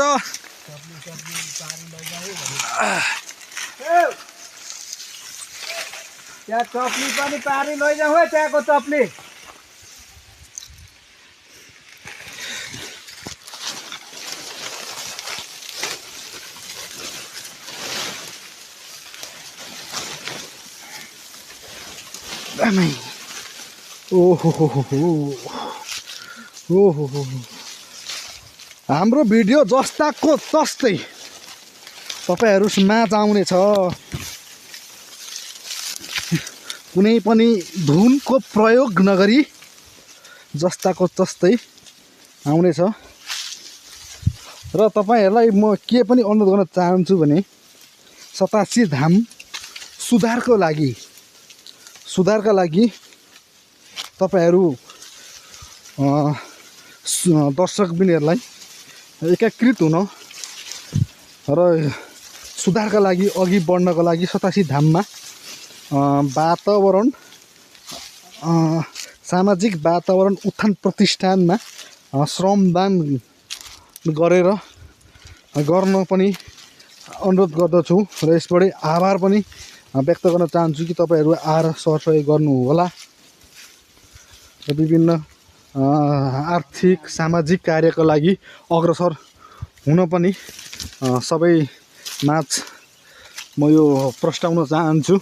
Speaker 4: त्यहाँ चप्ली पनि पारी लैजाऊ है त्यहाँको चप्ली।
Speaker 1: ओहो हाम्रो भिडियो जस्ताको तस्तै तपाईहरू माझ आउनेछ। कुनै पनि धुनको प्रयोग नगरी जस्ताको तस्तै आउनेछ। र तपाईहरूलाई म के पनि अनुरोध गर्न चाहन्छु भने 87 धाम सुधारका लागि तपाईहरू दर्शकबिनहरूलाई एकीकृत हुन र सुधारका लागि अघि बढ्नको लागि 87 धाममा वातावरण सामाजिक वातावरण उत्थान प्रतिष्ठानमा श्रमदान गर्न पनि अनुरोध गर्दछु र यसबाट आभार पनि व्यक्त गर्न चाहन्छु कि तपाईहरू आएर सहयोग गर्नुहोला र विभिन्न आर्थिक सामाजिक कार्यका लागि अग्रसर हुन पनि सबै माझ म यो प्रस्ताउन चाहन्छु।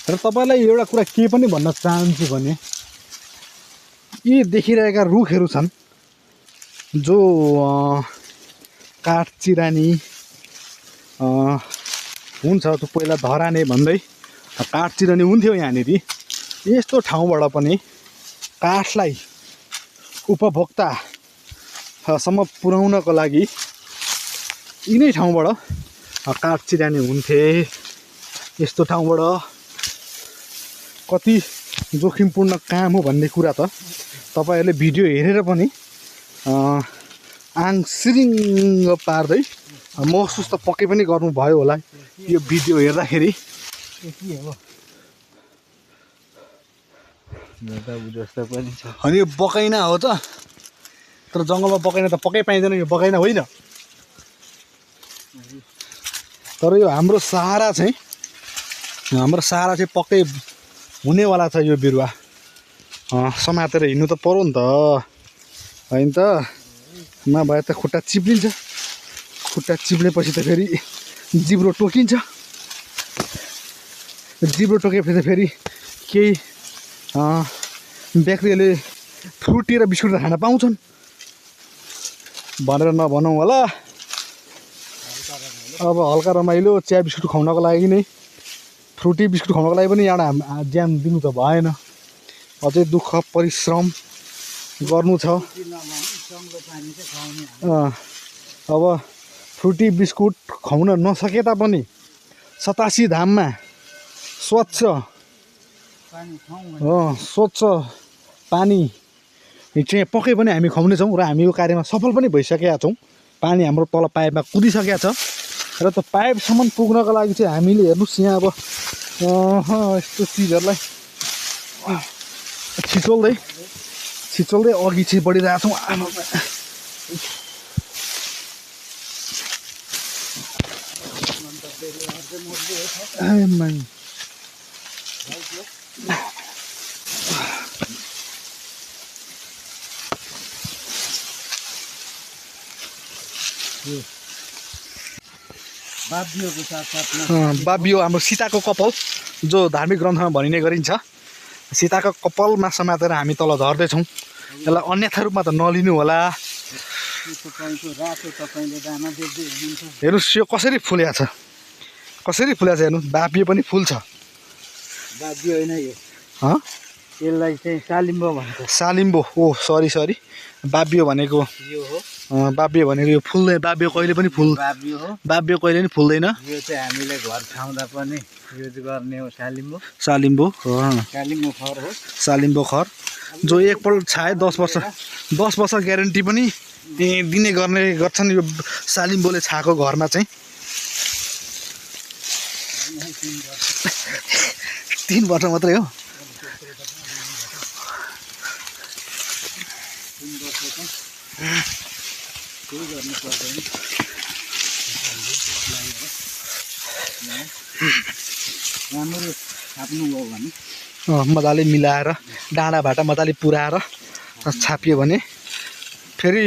Speaker 1: र तपाईलाई एउटा कुरा के पनि भन्न चाहन्छु भने यी देखिरहेका रुखहरू छन् जो काठ चिरानी हुन्छ त्यो पहिला धराने भन्दै काठ चिरानी हुन्थ्यो यहाँनिर। यस्तो ठाउँबाट पनि काठलाई उपभोक्तासम्म पुर्याउनको लागि यिनै ठाउँबाट काठ चिरानी हुन्थे। यस्तो ठाउँबाट कति जोखिमपूर्ण काम हो भन्ने कुरा त तपाईहरूले भिडियो हेरेर पनि आङ सिरिङ्ग पार्दै महसुस त पक्कै पनि गर्नुभयो होला यो भिडियो हेर्दाखेरि। अनि यो बकैना हो त तर जङ्गलमा बकैना त पक्कै पाइँदैन। यो बकैना होइन तर यो हाम्रो सहारा चाहिँ हाम्रो सारा चाहिँ पक्कै हुनेवाला छ यो बिरुवा समातेर हिँड्नु त पर्यो नि त होइन त नभए त खुट्टा चिप्लिन्छ खुट्टा चिप्लेपछि त फेरि जिब्रो टोकिन्छ जिब्रो टोकेपछि त फेरि केही व्यक्तिहरूले फ्रुटी र बिस्कुट खान पाउँछन् भनेर नभनौँ होला अब हल्का रमाइलो चिया बिस्कुट खुवाउनको लागि नै फ्रुटी बिस्कुट खुवाउनको लागि पनि एउटा ज्यान दिनु त भएन अझै दुःख परिश्रम गर्नु छ अब फ्रुटी बिस्कुट खुवाउन नसके तापनि 87 धाममा स्वच्छ स्वच्छ पानी चाहिँ पक्कै पनि हामी खुवाउनेछौँ र हामी यो कार्यमा सफल पनि भइसकेका छौँ पानी हाम्रो तल पाइपमा कुदिसकेको छ र त पाइपसम्म पुग्नको लागि चाहिँ हामीले हेर्नुहोस् यहाँ अब यस्तो चिजहरूलाई छिचोल्दै अघि चाहिँ बढिरहेको छौँ बाबियो हाम्रो सीताको कपाल जो धार्मिक ग्रन्थमा भनिने गरिन्छ सीताको कपालमा समातेर हामी तल झर्दैछौँ यसलाई अन्यथा रूपमा त नलिनु होला हेर्नुहोस् यो कसरी फुलेको छ हेर्नु बाबियो पनि फुल्छ
Speaker 4: बाबियो होइन यो यसलाई चाहिँ सालिम्बो भन्छ
Speaker 1: सालिम्बो ओ सरी बाबियो भनेको
Speaker 4: यो हो
Speaker 1: बाबियो भनेको यो फुल्दै बाबियो कहिले पनि बाबियो कहिले पनि फुल्दैन
Speaker 4: यो चाहिँ हामीले घर खाउँदा पनि युज गर्ने हो
Speaker 1: सालिम्बो
Speaker 4: खर हो
Speaker 1: सालिम्बो खर जो एकपल्ट छाए 10 वर्ष ग्यारेन्टी पनि दिने गर्छन् यो सालिम्बोले छाएको घरमा चाहिँ 3 वर्ष मात्रै हो मजाले मिलाएर डाँडा भाटा मजाले पुऱ्याएर छापियो भने फेरि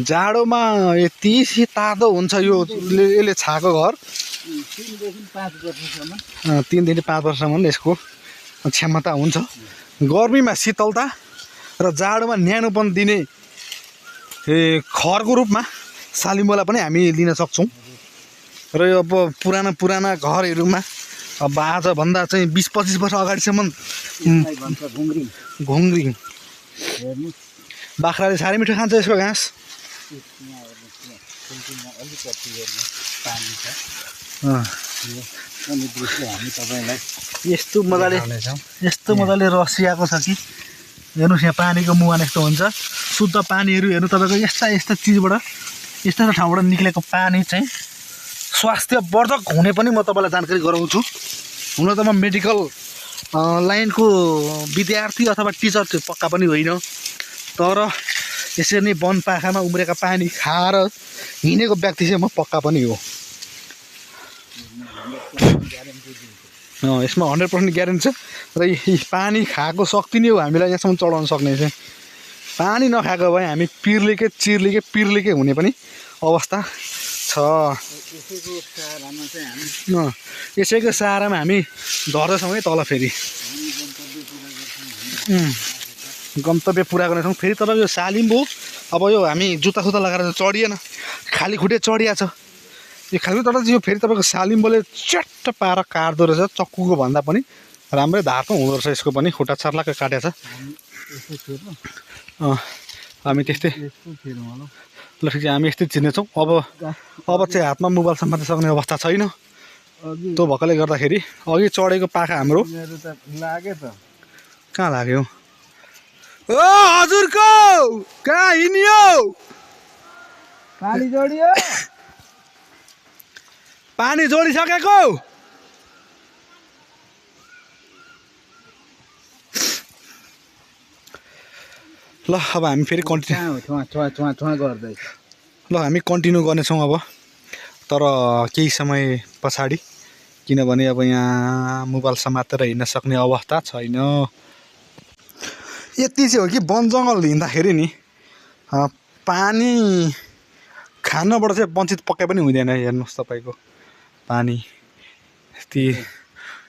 Speaker 1: जाडोमा यति तातो हुन्छ यो यसले छाएको घर 3 देखि 5 वर्षसम्म यसको क्षमता हुन्छ गर्मीमा शीतलता र जाडोमा न्यानोपन दिने खरको रूपमा सालिम्बोलाई पनि हामी लिन सक्छौँ र यो अब पुराना घरहरूमा अब आजभन्दा चाहिँ 20-25 वर्ष अगाडिसम्म घुङ्ग्रिङ बाख्राले साह्रै मिठो खान्छ यसको घाँस यस्तो मजाले रसियाको छ कि हेर्नुहोस् यहाँ पानीको मुहान यस्तो हुन्छ शुद्ध पानीहरू हेर्नु तपाईँको यस्ता चिजबाट यस्ता ठाउँबाट निक्लेको पानी चाहिँ स्वास्थ्यवर्धक हुने पनि म तपाईँलाई जानकारी गराउँछु हुन त म मेडिकल लाइनको विद्यार्थी अथवा टिचर चाहिँ पक्का पनि होइन तर यसरी नै वन पाखामा उम्रेका पानी खाएर हिँडेको व्यक्ति चाहिँ म पक्का पनि हो यसमा 100% ग्यारेन्टी छ र पानी खाएको शक्ति नै हो हामीलाई यहाँसम्म चढाउन सक्ने चाहिँ पानी नखाएको भए हामी पिर्लिकै हुने पनि अवस्था छ यसैको सहारामा हामी झर्दैछौँ है तल फेरि गन्तव्य पुरा गर्नेछौँ फेरि तपाईँको यो सालिम्बो अब यो हामी जुत्ता लगाएर चढिएन खाली खुट्टे चढिया छ यो खालको तर यो फेरि तपाईँको सालिम्बोले च्याट्ट पाएर काट्दो रहेछ चक्कुको भन्दा पनि राम्रै धार त हुँदो रहेछ यसको पनि खुट्टा छर्लाकै काटेको छ हामी त्यस्तै ल ठिक छ हामी यस्तै चिन्नेछौँ अब चाहिँ हातमा मोबाइल समात्न सक्ने अवस्था छैन त्यो भएकोले गर्दाखेरि अघि चढेको पाखा हाम्रो कहाँ लाग्यो ओ हजुरको कहाँ हिँड्यो पानी जोडिसकेको ल अब हामी फेरि कन्टिन्यू गर्नेछौँ अब तर केही समय पछाडि किनभने अब यहाँ मोबाइल समातेर हिँड्न सक्ने अवस्था छैन। यति चाहिँ हो कि वन जङ्गल हिँड्दाखेरि नि पानी खानबाट चाहिँ वञ्चित पक्कै पनि हुँदैन। हेर्नुहोस् तपाईँको पानी यति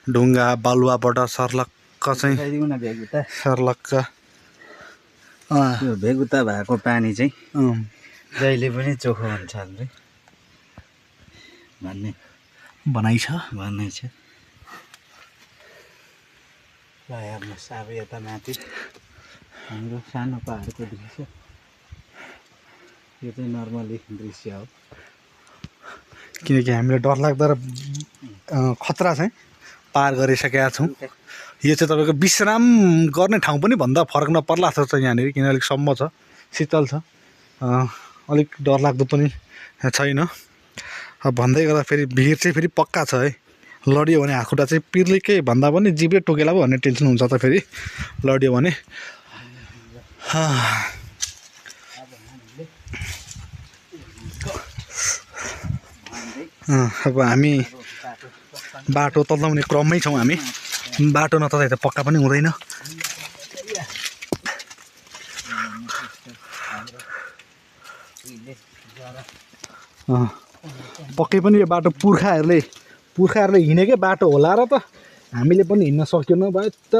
Speaker 1: ढुङ्गा बालुवाबाट सर्लक्क चाहिँ सर्लक्क
Speaker 4: त्यो भेगुता भएको पानी चाहिँ जहिले पनि चोखो हुन्छ भन्ने
Speaker 1: भनाइ छ।
Speaker 4: ल हेर्नुहोस् अब यता माथि हाम्रो सानो पाहाडको दृश्य। यो चाहिँ नर्मली दृश्य हो,
Speaker 1: किनकि हामीले डरलाग्दो र खतरा चाहिँ पार गरिसकेका छौँ। यो चाहिँ तपाईँको विश्राम गर्ने ठाउँ पनि भन्दा फरक नपर्ला जस्तो छ यहाँनिर, किन अलिक सम्म छ, शीतल छ, अलिक डरलाग्दो पनि छैन। भन्दै गर्दा फेरि भिड चाहिँ फेरि पक्का छ है। लडियो भने हातखुट्टा चाहिँ पिर्लिकै भन्दा पनि जिब्रे टोकेला पो भन्ने टेन्सन हुन्छ त फेरि लडियो भने। अब हामी बाटो तताउने क्रममै छौँ। हामी बाटो नतताइ त पक्का पनि हुँदैन। पक्कै पनि यो बाटो पुर्खाहरूले हिँडेकै बाटो होला र त हामीले पनि हिँड्न सकेन भए त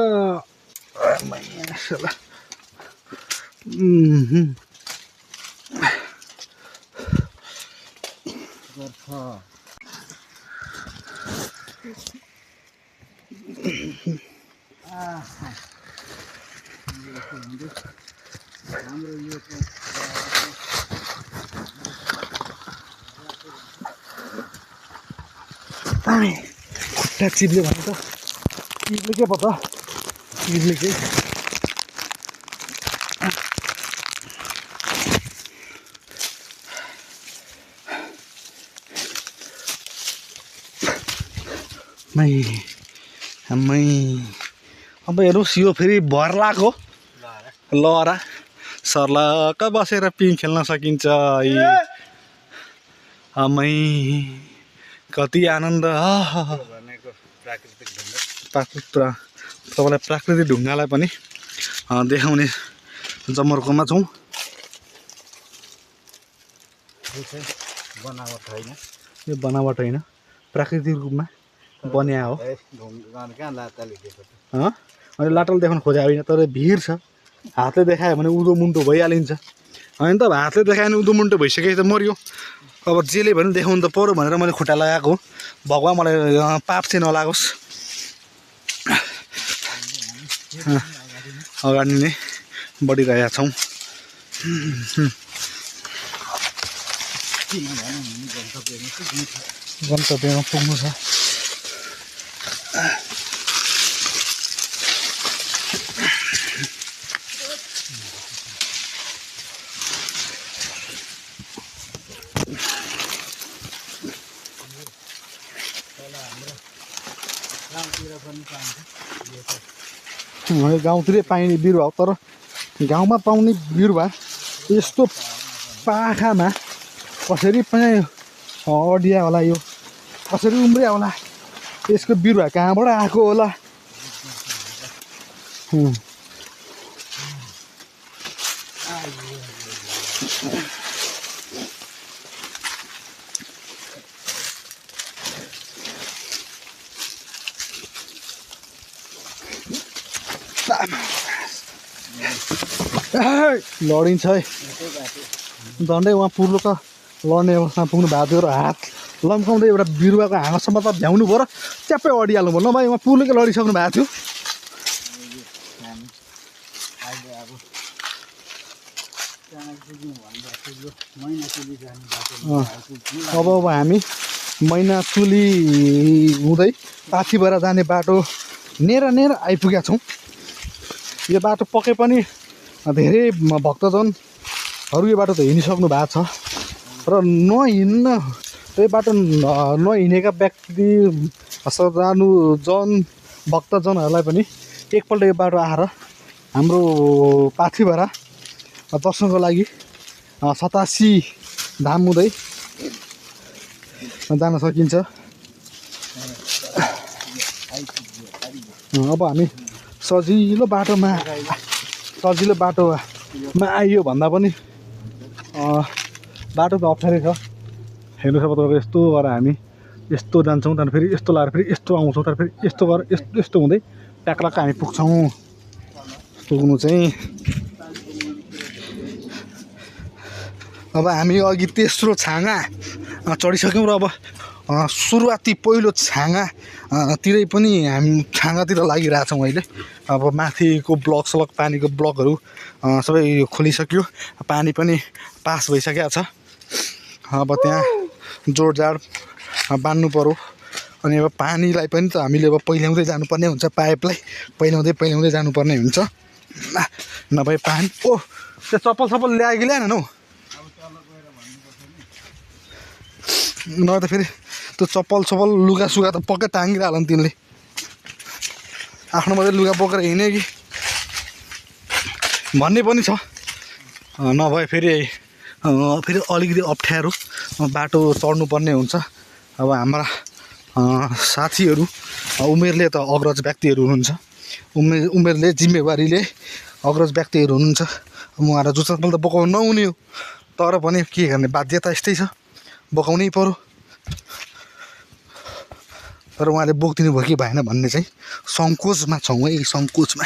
Speaker 1: खुट्टा चिप्ले भने त चिप्ले के पो त चिप्ले के आम्मै अब हेर्नुहोस् यो फेरि भर्लाको लहरा सर्लक्क बसेर पिङ खेल्न सकिन्छ। आम्मै कति आनन्द। तपाईँलाई प्राकृतिक ढुङ्गालाई पनि देखाउने जमर्कोमा छौँ। यो बनावट होइन, प्राकृतिक रूपमा बनिया हो। अनि लाटल देखाउनु खोजे होइन, तर भिड छ। हातले देखायो भने उदो मुन्टो भइहालिन्छ होइन त। हातले देखायो भने उदो मुन्टो भइसकेपछि त मऱ्यो। अब जेले भने देखाउनु त पऱ्यो भनेर मैले खुट्टा लगाएको। भगवान् मलाई पाप चाहिँ नलागोस्। अगाडि नै बढिरहेका छौँ। गन्तव्यमा पुग्नु छ। गाउँतिरै पाइने बिरुवा हो, तर गाउँमा पाउने बिरुवा यस्तो पाखामा कसरी पनि अडिया होला, यो कसरी उम्रिया होला, यसको बिरुवा कहाँबाट आएको होला। लडिन्छ है झन्डै उहाँ पुर्लो त लड्ने अवस्थामा पुग्नु भएको थियो र हात लम्काउँदै एउटा बिरुवाको हाँगासम्म त भ्याउनु भयो र च्याप्पै अडिहाल्नु भयो। नभए उहाँ पुर्लोकै लडिसक्नु भएको थियो। अब हामी मैनाचुली हुँदै पाथिभरा जाने बाटो नेर आइपुगेका छौँ। यो बाटो पक्कै पनि धेरै भक्तजनहरू यो बाटो त हिँडिसक्नु भएको छ र त्यही बाटो नहिँडेका व्यक्ति भक्तजनहरूलाई पनि एकपल्ट यो बाटो आएर हाम्रो पाथिभरा दर्शनको लागि 87 धाम हुँदै जान सकिन्छ। अब हामी सजिलो बाटोमा आइयो भन्दा पनि बाटो त अप्ठ्यारै छ। हेर्नुहोस् अब तपाईँको यस्तो गरेर हामी यस्तो जान्छौँ, त्यहाँदेखि फेरि यस्तो लाएर फेरि यस्तो आउँछौँ, त्यहाँदेखि फेरि यस्तो गरेर यस्तो यस्तो हुँदै ट्याक्लक्क हामी पुग्छौँ। पुग्नु चाहिँ अब हामी अघि तेस्रो छाँगा चढिसक्यौँ र अब सुरुवाती पहिलो छाँगा तिरै पनि हामी छाँगातिर लागिरहेछौँ अहिले। अब माथिको ब्लक सलक पानीको ब्लकहरू सबै खोलिसक्यो, पानी पनि पास भइसकेको छ। अब त्यहाँ जोडजाड बान्नु पऱ्यो। अनि अब पानीलाई पनि त हामीले अब पहिल्याउँदै जानुपर्ने हुन्छ, पाइपलाई पहिल्याउँदै जानुपर्ने हुन्छ, नभए पानी त्यो चप्पल सप्पल ल्यायो कि ल्याएन हौ? नभए त फेरि त्यो चप्पल सप्पल लुगा सुगा त पक्कै टाँगिरहला नि तिमीले। आफ्नो मात्रै लुगा बोकेर हिँड्यो कि भन्ने पनि छ। नभए फेरि अलिकति अप्ठ्यारो बाटो चढ्नुपर्ने हुन्छ। अब हाम्रा साथीहरू उमेरले त अग्रज व्यक्तिहरू हुनुहुन्छ, उमेरले जिम्मेवारीले अग्रज व्यक्तिहरू हुनुहुन्छ। उहाँहरूलाई जुत्ता चप्पल त बोकाउनु नहुने हो, तर पनि के गर्ने बाध्यता यस्तै छ, बोकाउनै पऱ्यो। तर उहाँले बोकिदिनु भयो कि भएन भन्ने चाहिँ सङ्कोचमा छौँ है, सङ्कोचमा।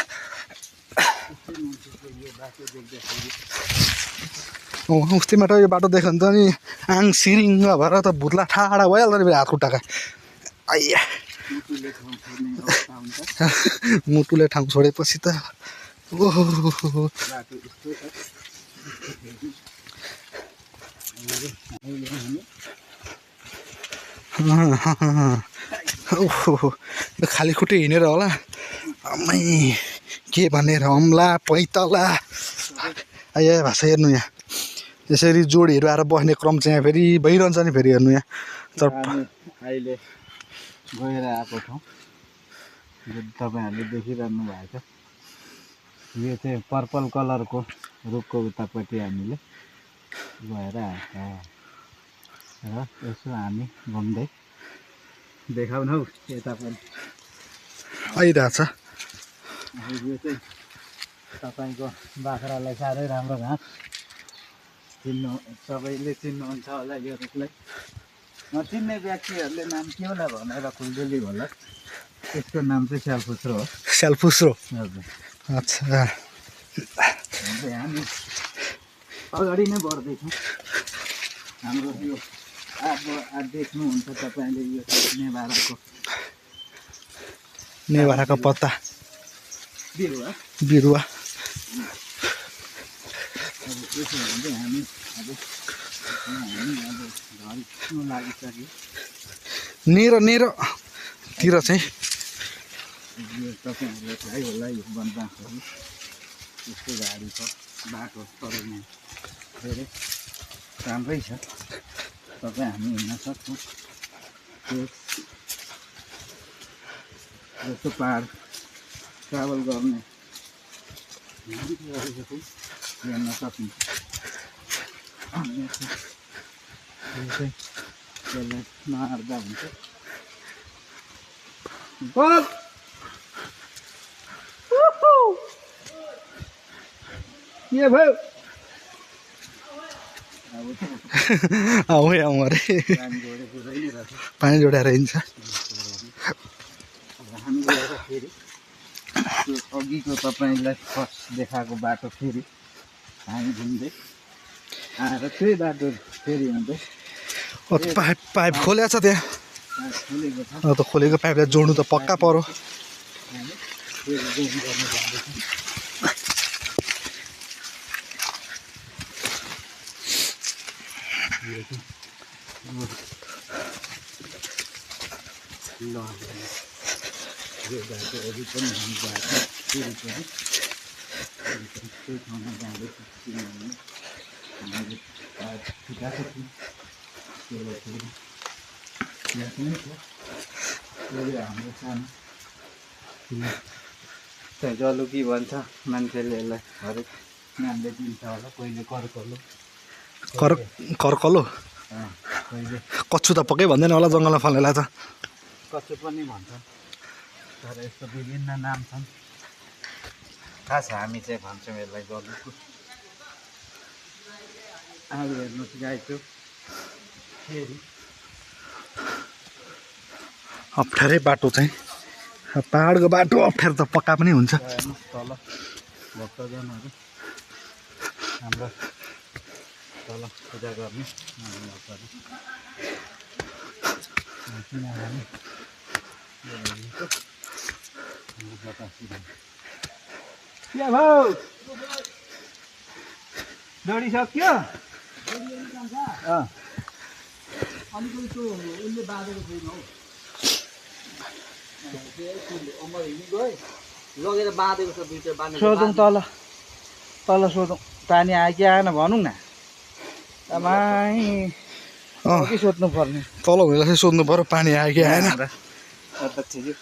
Speaker 1: उस्तै मात्र यो बाटो देख्यो भने त नि आङ सिरिङ्ग भएर त भुत्ला ठाडा भइहाल्छ नि हात खुट्टाका। आइया मुटुले ठाउँ छोडेपछि त ओहो खाली खुट्टै हिँडेर होला अम्मै के भनेर हमला पैतला आइया भाषा हेर्नु यहाँ यसरी जोडीहरू आएर बस्ने क्रम चाहिँ यहाँ फेरि भइरहन्छ नि। फेरि हेर्नु यहाँ
Speaker 4: अहिले गएर आएको ठाउँ तपाईँहरूले देखिरहनु भएको छ, यो चाहिँ पर्पल कलरको रुखको उतापट्टि हामीले गएर आएको र यसो हामी घुम्दै देखाउनु यता पनि
Speaker 1: आइरहेछ।
Speaker 4: यो चाहिँ तपाईँको बाख्रालाई साह्रै राम्रो घाँस, सबैले चिन्नुहुन्छ होला यो रुखलाई। नचिन्ने व्यक्तिहरूले नाम के होला भनेर फुलबेली होला, त्यसको नाम चाहिँ स्यालफुस्रो हो।
Speaker 1: स्यालफुस्रो,
Speaker 4: हजुर।
Speaker 1: अच्छा।
Speaker 4: हामी अगाडि नै बढ्दैछौँ। हाम्रो यो अब देख्नुहुन्छ तपाईँले यो
Speaker 1: नेभाराको पत्ता बिरुवा।
Speaker 4: त्यसो भने हामी अब घर पुग्नु लागिसक्यो।
Speaker 1: नेरोतिर चाहिँ
Speaker 4: यो तपाईँहरूलाई थाहै होला, यो वनपासहरू यस्तो गाडी छ, बाटो तरैमा धेरै राम्रै छ, तपाईँ हामी हिँड्न सक्छौँ। जस्तो पाहाड ट्राभल गर्ने हेर्न सक्नु। त्यसलाई नहार्दा हुन्छ। के भयो?
Speaker 1: आउँ अरे पानी जोडाएर हिँड्छ।
Speaker 4: हामी गएर फेरि त्यो अघिको तपाईँलाई फर्स्ट देखाएको बाटो फेरि हामी घुम्दै आएर त्यही बाटो फेरि हुँदै
Speaker 1: पाइप खोलेको छ त्यहाँ,
Speaker 4: खोलेको छ।
Speaker 1: त खोलेको पाइपलाई जोड्नु त पक्का पर्यो।
Speaker 4: फेरि जोड्नु गर्नु जाँदैछ। यो बाटो अघि पनि हामी गएको फेरि पनि त्यही ठाउँमा जाँदैछौँ, किनभने हामीले छुट्याएको थियौँ। त्यसलाई फेरि यहाँ पनि छ, त्यसले हाम्रो सानो त्यहाँ जलुकी भन्छ मान्छेले यसलाई, हरेक नामले दिन्छ होला। कहिले कर्कलो,
Speaker 1: कर्कलो,
Speaker 4: कहिले
Speaker 1: कच्छु त पक्कै भन्दैन होला जङ्गलमा फलेला त।
Speaker 4: कच्चो पनि भन्छ। तर यस्तो विभिन्न नाम छन् खास हामी चाहिँ भन्छौँ यसलाई गलुको अब हेर्नुहोस् गाईको फेरि
Speaker 1: अप्ठ्यारै बाटो चाहिँ पहाडको बाटो अप्ठ्यारो त पक्का पनि हुन्छ।
Speaker 4: हेर्नुहोस् तल भक्तजनहरू हाम्रो तल पूजा गर्ने भक्तहरू किनभने के भाउ दौडिसक्यो
Speaker 2: लगेर बाँधेको छ दुईटा बाँधेको
Speaker 4: सोधौँ तल तल सोधौँ पानी आयो कि आएन भनौँ न आमाई के सोध्नु पर्ने
Speaker 1: तल हुनेलाई चाहिँ सोध्नु पऱ्यो पानी आयो कि आएन।
Speaker 4: अध्यक्षजी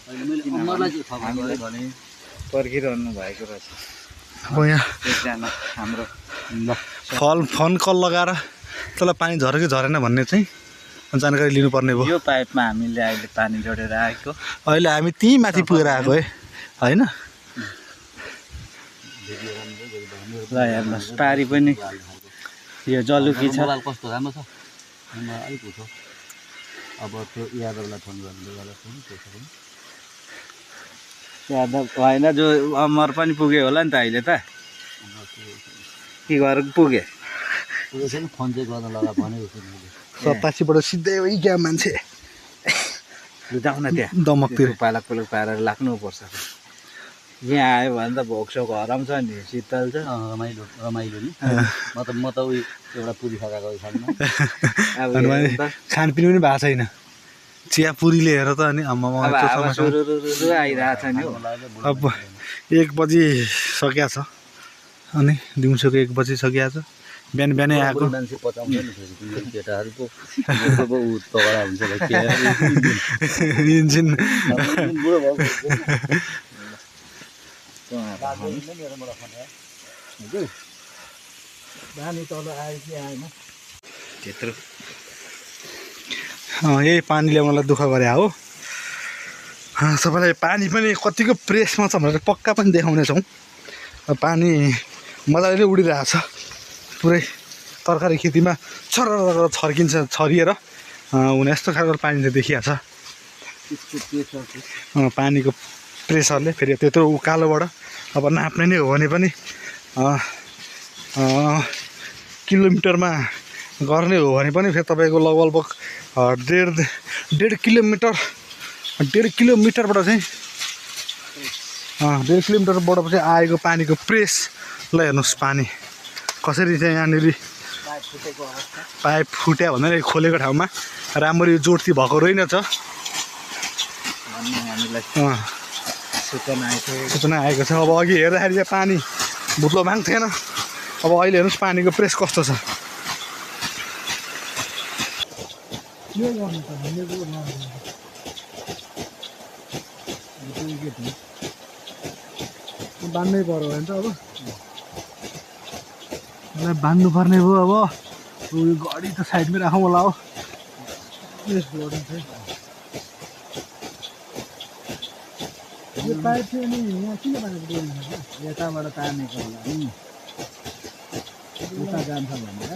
Speaker 2: अमरलाई चाहिँ थाहा
Speaker 4: हामीले भने पर्खिरहनु भएको रहेछ
Speaker 1: अब यहाँ
Speaker 4: एकजना हाम्रो
Speaker 1: फोन कल लगाएर त्यसलाई पानी झऱ्यो कि झरेन भन्ने चाहिँ जानकारी लिनुपर्ने भयो।
Speaker 4: यो पाइपमा हामीले अहिले पानी जोडेर आएको
Speaker 1: अहिले हामी त्यहीँ माथि पुगेर आएको होइन।
Speaker 4: ल हेर्नुहोस् पारी पनि यो जलुकी छ
Speaker 2: मोबाइल कस्तो राम्रो छ मलाई अलिक उठो अब त्यो यादवलाई फोन गर्नु
Speaker 4: यादव होइन जो अमर पनि पुग्यो होला नि त अहिले त के गरेर पुगे
Speaker 2: फोन चाहिँ गर्न लगा भनेको छु मैले
Speaker 1: 87बाट सिधै क्या मान्छे
Speaker 4: जाउँ न त्यहाँ
Speaker 1: दमकतिर
Speaker 4: पालक पालक पारेर लाग्नुपर्छ यहाँ आयो भने त भोकसोक हराउँछ नि शीतल छ
Speaker 2: रमाइलो रमाइलो नि म त उयो एउटा पुरी खाएको खानु
Speaker 4: अब
Speaker 1: खानपिन पनि भएको छैन चिया पुरी लिएर त अनि
Speaker 4: आइरहेछ नि
Speaker 1: अब 1 बजी सकिया छ अनि दिउँसोको 1 बजी सकिया छ बिहान बिहानै आएको
Speaker 2: मान्छे पचाउँछ नि केटाहरूको तगडा हुन्छ
Speaker 1: इन्जिन
Speaker 4: तल आयो कि आएन त्यत्रो
Speaker 1: यही पानीले मलाई दुःख गरे हो। सबैलाई पानी पनि कतिको प्रेसमा छ भनेर पक्का पनि देखाउनेछौँ। पानी मजाले उडिरहेछ पुरै तरकारी खेतीमा छर छर्किन्छ छरिएर हुने यस्तो खालको पानी चाहिँ देखिया छ। पानीको प्रेसरले फेरि त्यत्रो उकालोबाट अब नाप्ने नै हो भने पनि किलोमिटरमा गर्ने हो भने पनि फेरि तपाईँको लगभग 1.5 किलोमिटरबाट चाहिँ 1.5 किलोमिटरबाट चाहिँ आएको पानीको प्रेसलाई हेर्नुहोस् पानी कसरी चाहिँ यहाँनिर पाइप फुट्या भन्दा खोलेको ठाउँमा राम्ररी जोड्ती भएको रहेनछ। सूचना आएको छ। अब अघि हेर्दाखेरि चाहिँ पानी भुत्लो भाङ थिएन। अब अहिले हेर्नुहोस् पानीको प्रेस कस्तो छ। बान्नै पर्यो भने त अब मलाई बान्नु पर्ने भयो। अब उयो गाडी त साइडमै राखौँ होला हो।
Speaker 4: यो पाइप चाहिँ अनि यहाँ किन बाँधेको यताबाट तानेको होला नि उता जान्छ भनेर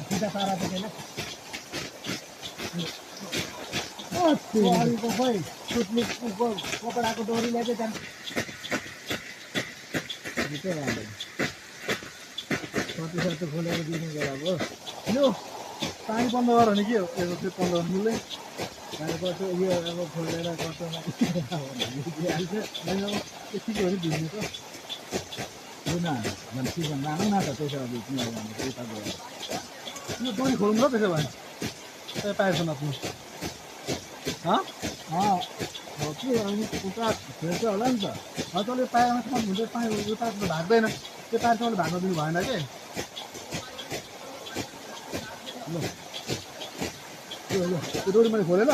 Speaker 4: सिधा पारा त खै सुत्ने कपडाको डोरी ल्याएको जान्छ कति सर्त खोलेर दिने कुरा अब
Speaker 1: यो पानी बन्द गर भने के हो यो चाहिँ 15 मिल्दै
Speaker 4: कस्तो यो अब खोलेर कस्तोमा दिइहाल्छ यतिको पनि भिज्नु त होइन सिजन लानु न त त्यसो भए उता गएर
Speaker 1: यो डोरी खोल्नु र त्यसो भए त्यही पाइप नपुग्नु
Speaker 4: के अनि उता फेर्छ होला नि त तैँले पाइपमा कम हुन्छ पाइप उता
Speaker 1: भाग्दैन त्यो पाइपसँगले भाग्न दिनु भएन कि त्यो डोरी मैले खोलेन।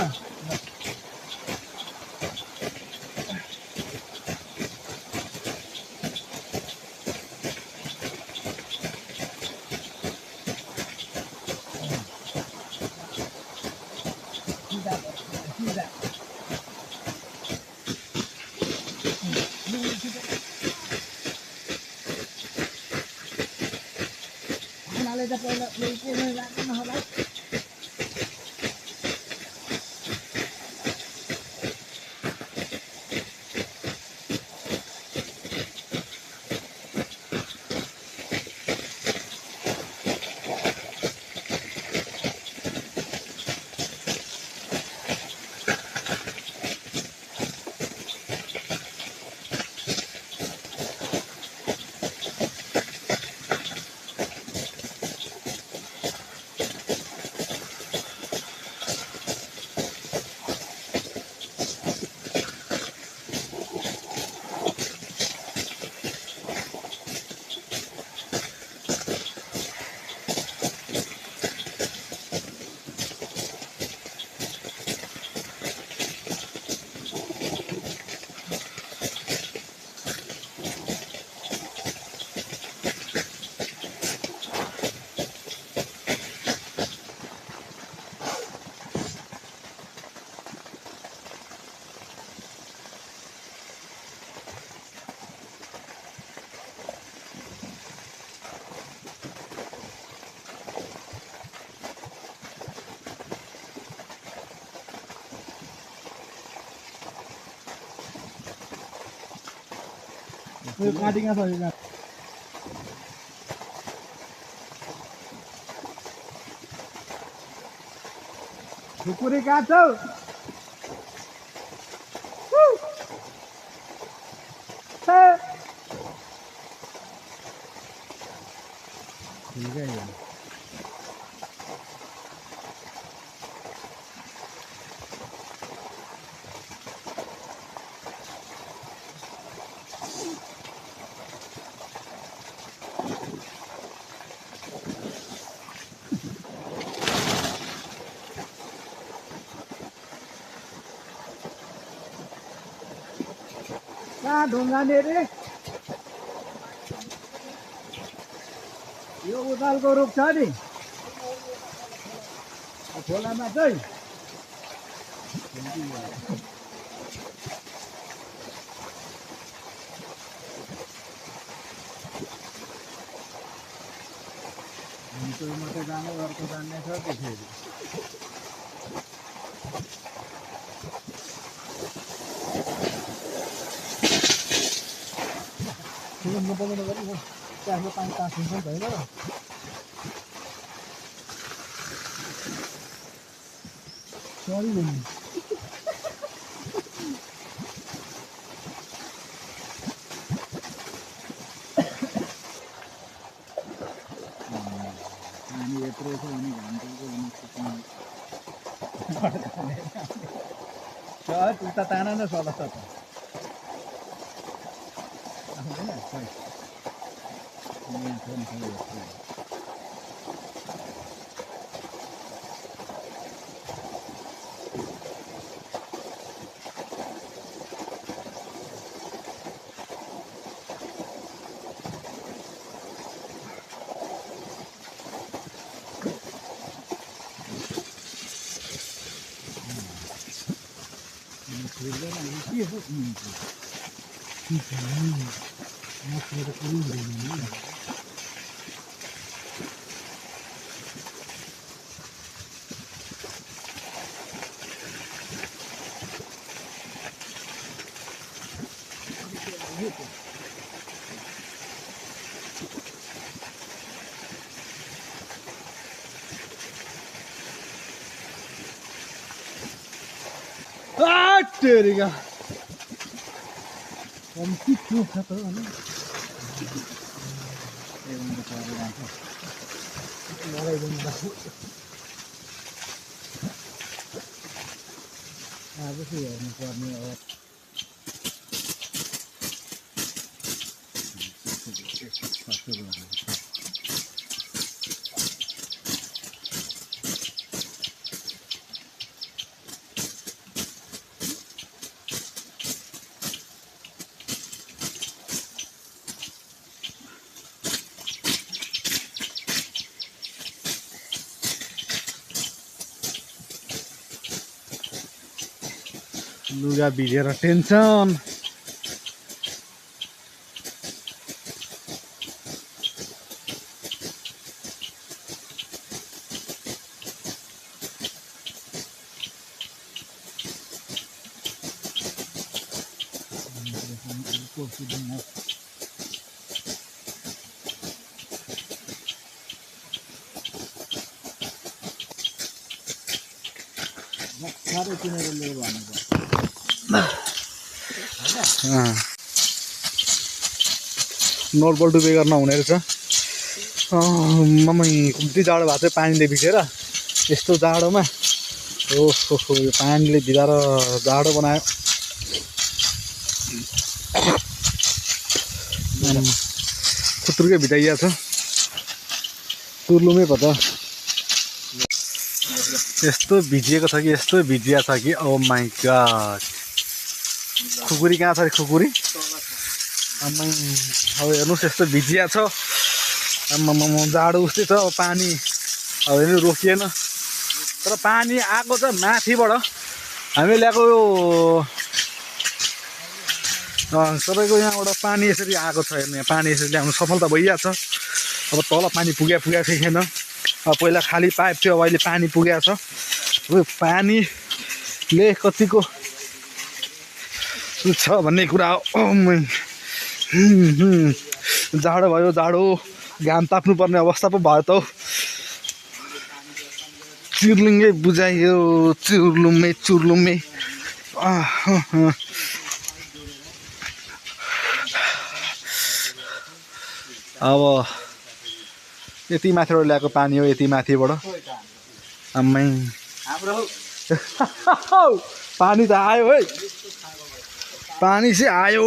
Speaker 4: काले त पहिला केही लाग्दैन होला यो काटिङ छ यो खुकुरी काट्छौ ठिकै हो कहाँ ढुङ्गाने रे यो उदालको रुख छ नि खोलामा चाहिँ मात्रै जाने अर्को जान्ने छ त्यसरी नपकाउनु पर्यो त्यसमा पानी तासिन्छ नि त होइन सरी भन्नु पानी यत्रो छ भने घन्टाको उता ताना नै सला त तेरिका कम्ती चोख छ त अनि लगाइदिनु आज चाहिँ हेर्नुपर्ने हो लुगा भिजेर टेन्सन
Speaker 1: नलबल डुबे गर्न हुने रहेछ मम्मी कम्ती जाडो भएको चाहिँ पानीले भिजेर यस्तो जाडोमा ओहो यो पानीले भिजाएर जाडो बनायो खुत्रुकै भिजाइया छ तुर्लुमै पर्छ यस्तो भिजिएको छ कि यस्तो भिजिया छ कि ओ माई गॉड खुकुरी कहाँ छ अरे खुकुरी आम्मै अब हेर्नुहोस् यस्तो भिजिया छ आम्मामा जाडो उस्तै छ अब पानी अब हेर्नु रोकिएन तर पानी आएको छ माथिबाट हामीले ल्याएको यो सबैको यहाँबाट पानी यसरी आएको छ हेर्नु यहाँ पानी यसरी ल्याउनु सफलता भइरहेको छ अब तल पानी पुगेको छैन अब पहिला खाली पाइप थियो अब अहिले पानी पुगेको छ अब पानीले कतिको छ भन्ने कुरा हो जाडो भयो जाडो घाम ताप्नुपर्ने अवस्था पो भयो त हौ चिर्लिङ्गै बुझाइयो चुर्लुमे चुर्लुमे अब यति माथिबाट ल्याएको पानी हो यति माथिबाट आम्मै पानी त आयो है पानी चाहिँ आयो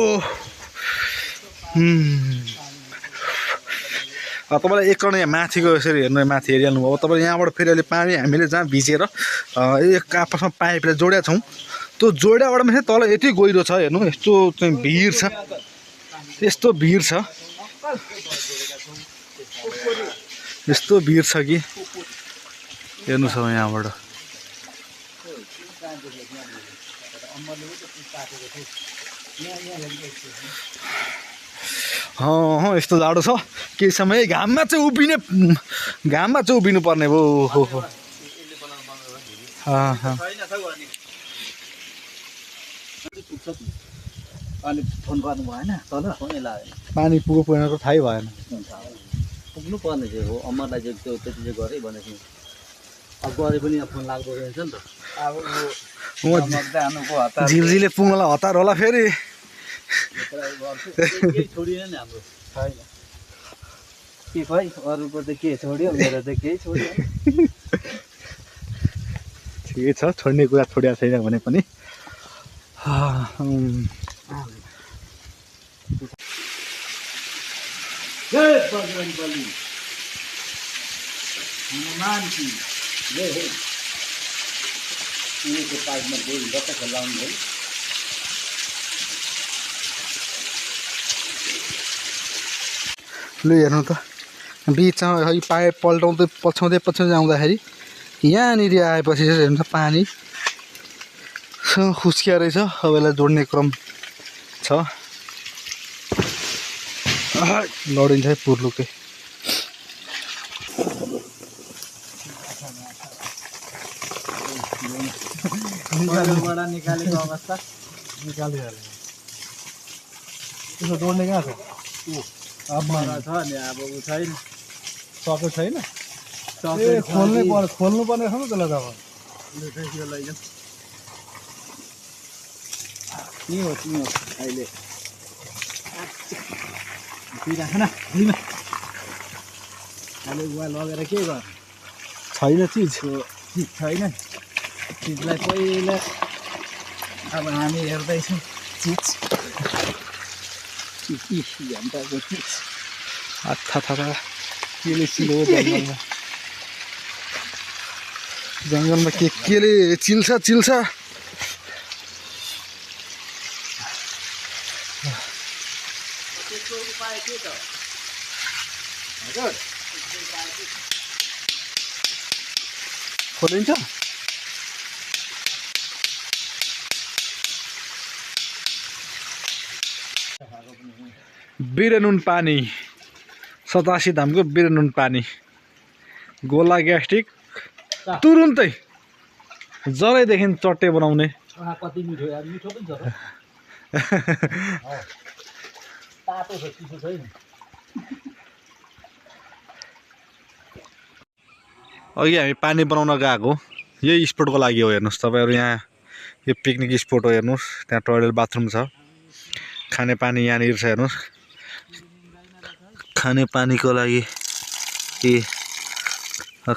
Speaker 1: अब तपाईँलाई एक कर्ण यहाँ माथिको यसरी हेर्नु माथि हेरिहाल्नु अब तपाईँले यहाँबाट फेरि अहिले पानी हामीले जहाँ भिजेर एक आपसमा पाइपलाई जोडेका छौँ त्यो जोड्याबाट मात्रै तल यति गहिरो छ हेर्नु यस्तो चाहिँ भिर छ यस्तो भिर छ यस्तो भिर छ कि हेर्नु छ यहाँबाट यस्तो जाडो छ केही समय घाममा चाहिँ उभिनु पर्ने भयो हो
Speaker 4: अनि फोन गर्नु भएन तल फोनै लाग्यो
Speaker 1: पानी पुगो पुगेन त थाहै भएन
Speaker 2: पुग्नु पर्ने चाहिँ हो अमरलाई चाहिँ त्यो त्यति चाहिँ गरेँ भनेको अब गरे पनि यहाँ फोन लाग्दो रहेछ नि त
Speaker 4: अब
Speaker 1: झिलझिले पुग्नलाई हतार होला फेरि
Speaker 2: केही छोडिएन नि हाम्रो
Speaker 4: छैन के खै अरूको त के छोड्यो मेरो त केही छोड्यो
Speaker 1: ठिकै छ छोड्ने कुरा छोडिया छैन भने पनि
Speaker 4: जय बजरंग बली हनुमान की जय हो यिनीको पाइपमा गोल बत्तख लाउनु भयो
Speaker 1: लु हेर्नु त बिचमा है पाइप पल्टाउँदै पछ्याउँदै आउँदाखेरि यहाँनिर आएपछि चाहिँ हेर्नु त पानी खुस्किया रहेछ अब यसलाई जोड्ने क्रम छ लडिन्छ है पुर्लुकै
Speaker 4: निकालेको अवस्था
Speaker 1: निकालिहाल्यो त्यसो जोड्ने कहाँ छ
Speaker 4: अब छ नि अब ऊ छैन
Speaker 1: सकेको छैन खोल्नु पर्ने छ नि त्यसलाई त अब
Speaker 4: के हो अहिले अहिले उहाँ लगेर के गर
Speaker 1: छैन चिज
Speaker 4: छैन चिजलाई पहिला अब हामी हेर्दैछौँ चिज घन्टाको चिज
Speaker 1: आथा थाहा केले चिलो जङ्गलमा केले चिल्छ खोलिन्छ बिरेनुन पानी 87 धामको बिरेनुन पानी गोला ग्यास्ट्रिक तुरुन्तै जरैदेखि चट्टे बनाउने
Speaker 2: कति मिठो यार मिठो पनि छ तातो छ चिसो छैन
Speaker 1: अघि हामी पानी बनाउन गएको यही स्पोटको लागि हो हेर्नुहोस् तपाईँहरू यहाँ यो पिकनिक स्पोट हो हेर्नुहोस् त्यहाँ टोइलेट बाथरुम छ खाने पानी यहाँनिर छ हेर्नुहोस् खाने पानीको लागि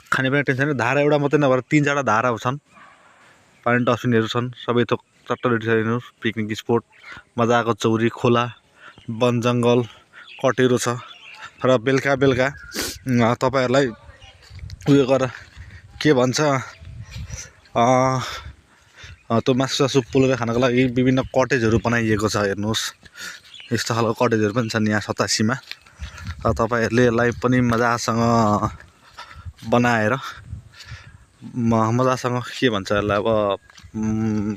Speaker 1: खाने पानी टेन्सन छैन धारा एउटा मात्रै नभएर 3-4 धारा छन् पानी डस्टबिनहरू छन् सबै थोक चट्ट रेडी छ हेर्नुहोस् पिकनिक स्पोट मजाको चौरी खोला वन जङ्गल कटेरो छ र बेलुका बेलुका तपाईँहरूलाई उयो गरेर के भन्छ त्यो मासु सासु पोलेर खानको लागि विभिन्न कटेजहरू बनाइएको छ हेर्नुहोस् यस्तो खालको कटेजहरू पनि छन् यहाँ 87 मा तपाईँहरूले यसलाई पनि मजासँग बनाएर मजासँग के भन्छ यसलाई अब